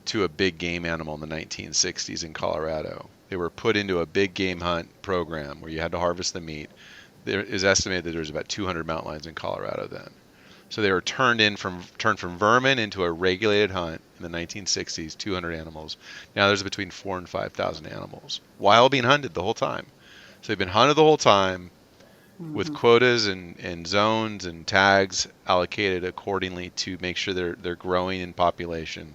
[SPEAKER 7] to a big game animal in the 1960s in Colorado. They were put into a big game hunt program where you had to harvest the meat. There is estimated that there was about 200 mountain lions in Colorado then. So they were turned from vermin into a regulated hunt in the 1960s, 200 animals. Now there's between 4,000 and 5,000 animals, while being hunted the whole time. So they've been hunted the whole time with quotas and zones and tags allocated accordingly to make sure they're growing in population.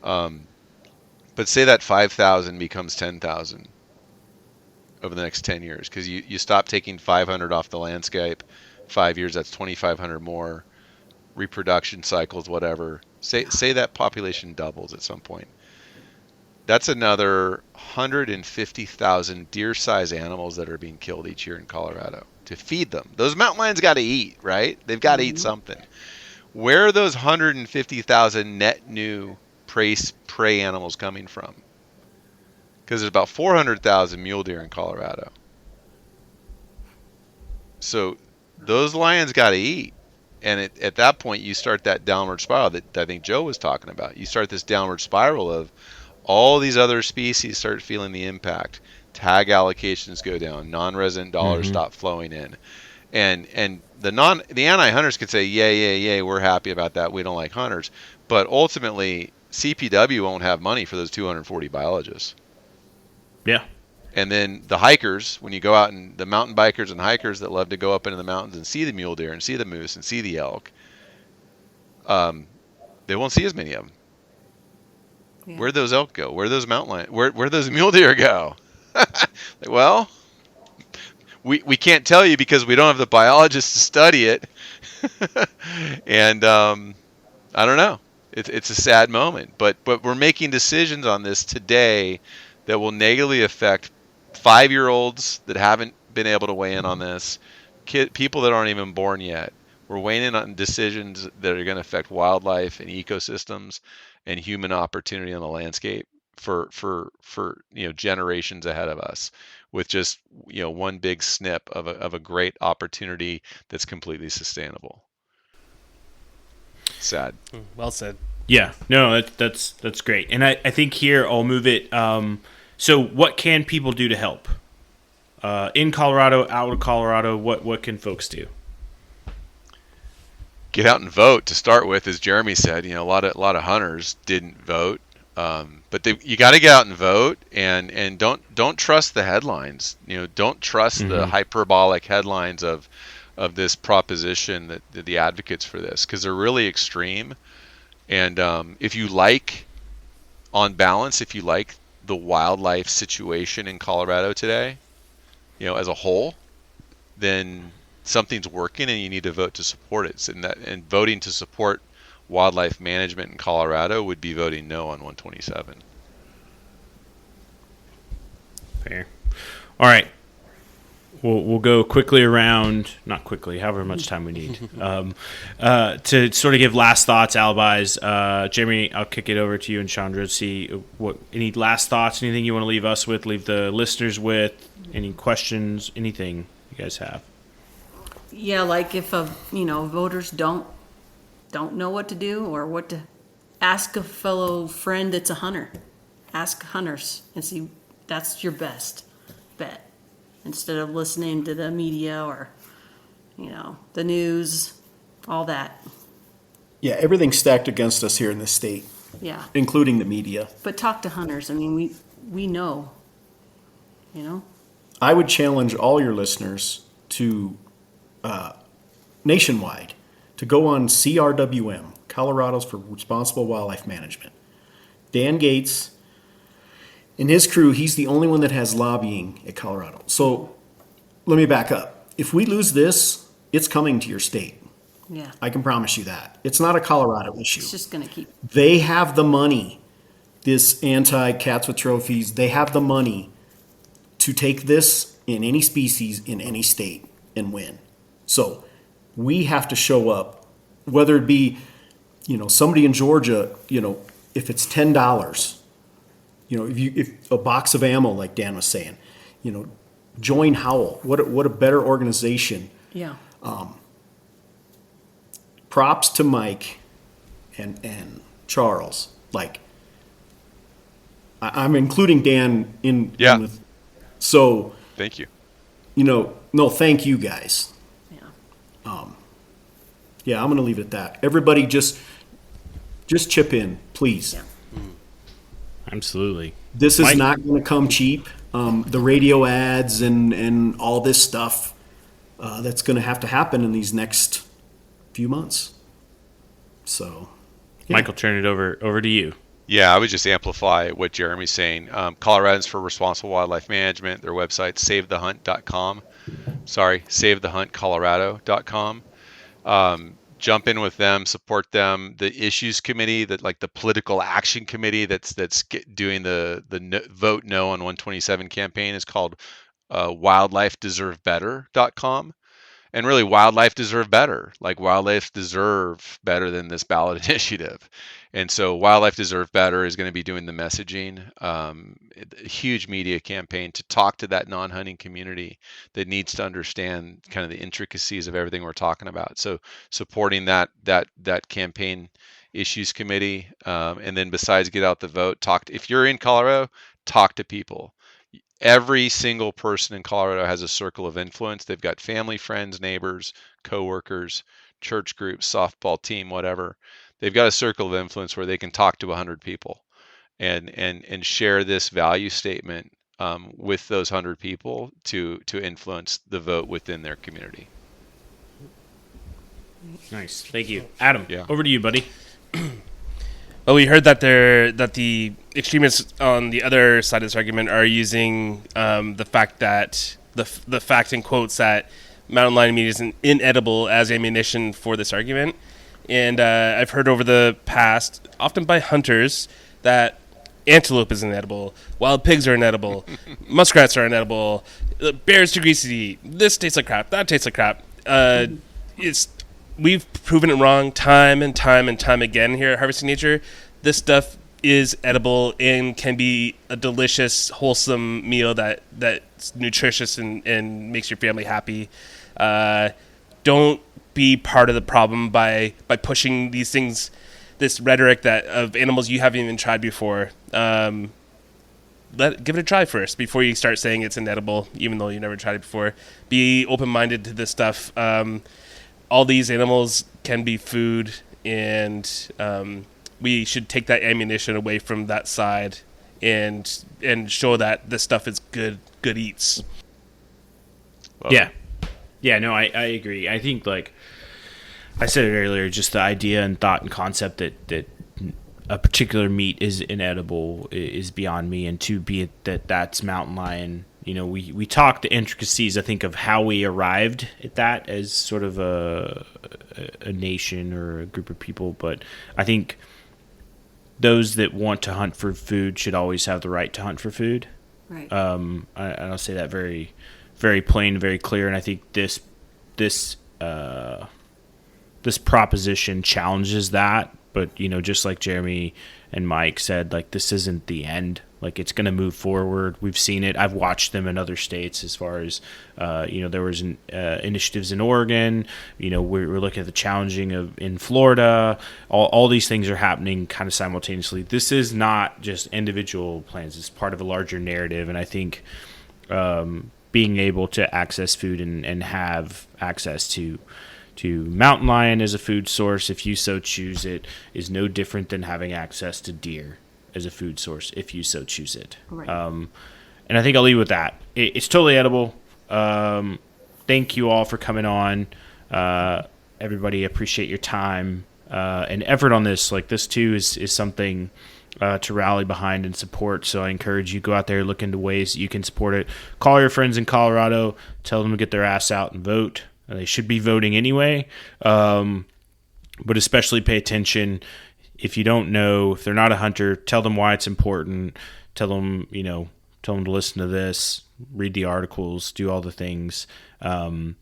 [SPEAKER 7] But say that 5,000 becomes 10,000 over the next 10 years, because you stop taking 500 off the landscape. 5 years, that's 2,500 more. Reproduction cycles, whatever. Say that population doubles at some point. That's another 150,000 deer-sized animals that are being killed each year in Colorado to feed them. Those mountain lions got to eat, right? They've got to eat something. Where are those 150,000 net new prey animals coming from? Because there's about 400,000 mule deer in Colorado. So those lions got to eat. And at that point, you start that downward spiral that I think Joe was talking about. You start this downward spiral of all these other species start feeling the impact. Tag allocations go down. Non-resident dollars stop flowing in. And the anti-hunters could say, yay, we're happy about that. We don't like hunters. But ultimately, CPW won't have money for those 240 biologists.
[SPEAKER 5] Yeah.
[SPEAKER 7] And then the hikers, when you go out, and the mountain bikers and hikers that love to go up into the mountains and see the mule deer and see the moose and see the elk, they won't see as many of them. Yeah. Where'd those elk go? Where'd those mountain lions? Where'd those mule deer go? Well, we can't tell you because we don't have the biologists to study it. And I don't know. It's a sad moment, but we're making decisions on this today that will negatively affect 5-year-olds that haven't been able to weigh in on this, people that aren't even born yet. We're weighing in on decisions that are going to affect wildlife and ecosystems and human opportunity on the landscape for generations ahead of us, with just one big snip of a great opportunity that's completely sustainable. Sad.
[SPEAKER 6] Well said.
[SPEAKER 5] Yeah, no, that's great. And I think here I'll move it. So what can people do to help? In Colorado, out of Colorado, what can folks do?
[SPEAKER 7] Get out and vote to start with, as Jeremy said. A lot of hunters didn't vote, but you got to get out and vote, and don't trust the headlines. Don't trust the hyperbolic headlines of this proposition that the advocates for this, because they're really extreme. And if you like the wildlife situation in Colorado today, as a whole, then something's working and you need to vote to support it. And voting to support wildlife management in Colorado would be voting no on 127.
[SPEAKER 5] Fair. All right. We'll go quickly around, not quickly, however much time we need, to sort of give last thoughts, alibis. Jeremy, I'll kick it over to you and Chandra to see any last thoughts, anything you want to leave us with, leave the listeners with, any questions, anything you guys have.
[SPEAKER 9] Yeah, like if voters don't know what to do or what to ask a fellow friend that's a hunter. Ask hunters and see, that's your best bet. Instead of listening to the media or, the news, all that.
[SPEAKER 8] Yeah, everything's stacked against us here in this state.
[SPEAKER 9] Yeah.
[SPEAKER 8] Including the media.
[SPEAKER 9] But talk to hunters. I mean, we know,
[SPEAKER 8] I would challenge all your listeners to, nationwide, to go on CRWM, Colorado's for Responsible Wildlife Management. Dan Gates and his crew, he's the only one that has lobbying at Colorado. So let me back up. If we lose this, it's coming to your state.
[SPEAKER 9] Yeah.
[SPEAKER 8] I can promise you that. It's not a Colorado issue.
[SPEAKER 9] It's just going to keep.
[SPEAKER 8] They have the money, this anti-cats with trophies, they have the money to take this in any species in any state and win. So we have to show up, whether it be, somebody in Georgia, if it's $10, if a box of ammo, like Dan was saying, join Howl. What a better organization.
[SPEAKER 9] Yeah.
[SPEAKER 8] Props to Mike and Charles. Like, I'm including Dan in with, so
[SPEAKER 7] thank you.
[SPEAKER 8] No, thank you guys. Yeah, I'm going to leave it at that. Everybody just chip in, please.
[SPEAKER 9] Yeah.
[SPEAKER 5] Absolutely.
[SPEAKER 8] This is not going to come cheap. The radio ads and all this stuff that's going to happen in these next few months. So, yeah.
[SPEAKER 5] Michael, turn it over to you.
[SPEAKER 7] Yeah, I would just amplify what Jeremy's saying. Coloradans for Responsible Wildlife Management, their website, savethehunt.com. Sorry, savethehuntcolorado.com. Jump in with them, support them. The issues committee, the political action committee that's doing the vote no on 127 campaign is called wildlifedeservebetter.com. And really, wildlife deserve better. Like, wildlife deserve better than this ballot initiative. And so Wildlife Deserve Better is going to be doing the messaging, a huge media campaign to talk to that non-hunting community that needs to understand kind of the intricacies of everything we're talking about. So supporting that campaign issues committee. And then besides get out the vote, if you're in Colorado, talk to people. Every single person in Colorado has a circle of influence. They've got family, friends, neighbors, coworkers, church groups, softball team, whatever. They've got a circle of influence where they can talk to 100 people and share this value statement with those 100 people to influence the vote within their community.
[SPEAKER 5] Nice. Thank you. Adam, over to you, buddy.
[SPEAKER 6] Well, we heard that the extremists on the other side of this argument are using the fact that the fact in quotes that mountain lion meat is inedible as ammunition for this argument. And I've heard over the past, often by hunters, that antelope is inedible, wild pigs are inedible, muskrats are inedible, bears too greasy to eat, this tastes like crap, that tastes like crap. We've proven it wrong time and time and time again here at Harvesting Nature. This stuff is edible and can be a delicious, wholesome meal that's nutritious and makes your family happy. Don't be part of the problem by pushing these things, this rhetoric of animals you haven't even tried before. Give it a try first before you start saying it's inedible, even though you never tried it before. Be open-minded to this stuff. All these animals can be food, and we should take that ammunition away from that side and show that this stuff is good eats.
[SPEAKER 5] Yeah. Yeah, no, I agree. I think, like I said it earlier, just the idea and thought and concept that a particular meat is inedible is beyond me, and to be that's mountain lion. We talked the intricacies, I think, of how we arrived at that as sort of a nation or a group of people, but I think those that want to hunt for food should always have the right to hunt for food.
[SPEAKER 9] Right.
[SPEAKER 5] I'll say that very, very plain, very clear, and I think this proposition challenges that. But just like Jeremy and Mike said, like, this isn't the end. Like, it's going to move forward. We've seen it. I've watched them in other states as far as, there was initiatives in Oregon. We're looking at the challenging in Florida. All these things are happening kind of simultaneously. This is not just individual plans. It's part of a larger narrative. And I think being able to access food and have access to mountain lion as a food source, if you so choose it, is no different than having access to deer as a food source, if you so choose it.
[SPEAKER 9] Right.
[SPEAKER 5] And I think I'll leave with that. It's totally edible. Thank you all for coming on. Everybody, appreciate your time and effort on this. Like, this too is something to rally behind and support. So I encourage you, go out there, look into ways that you can support it. Call your friends in Colorado, tell them to get their ass out and vote. They should be voting anyway, but especially pay attention. If you don't know, if they're not a hunter, tell them why it's important. Tell them to listen to this, read the articles, do all the things, and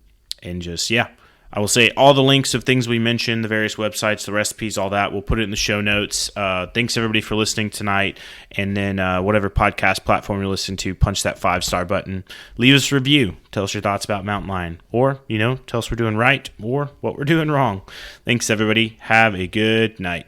[SPEAKER 5] just, I will say all the links of things we mentioned, the various websites, the recipes, all that, we'll put it in the show notes. Thanks, everybody, for listening tonight. And then whatever podcast platform you're listening to, punch that 5-star button. Leave us a review. Tell us your thoughts about mountain lion. Or, tell us we're doing right or what we're doing wrong. Thanks, everybody. Have a good night.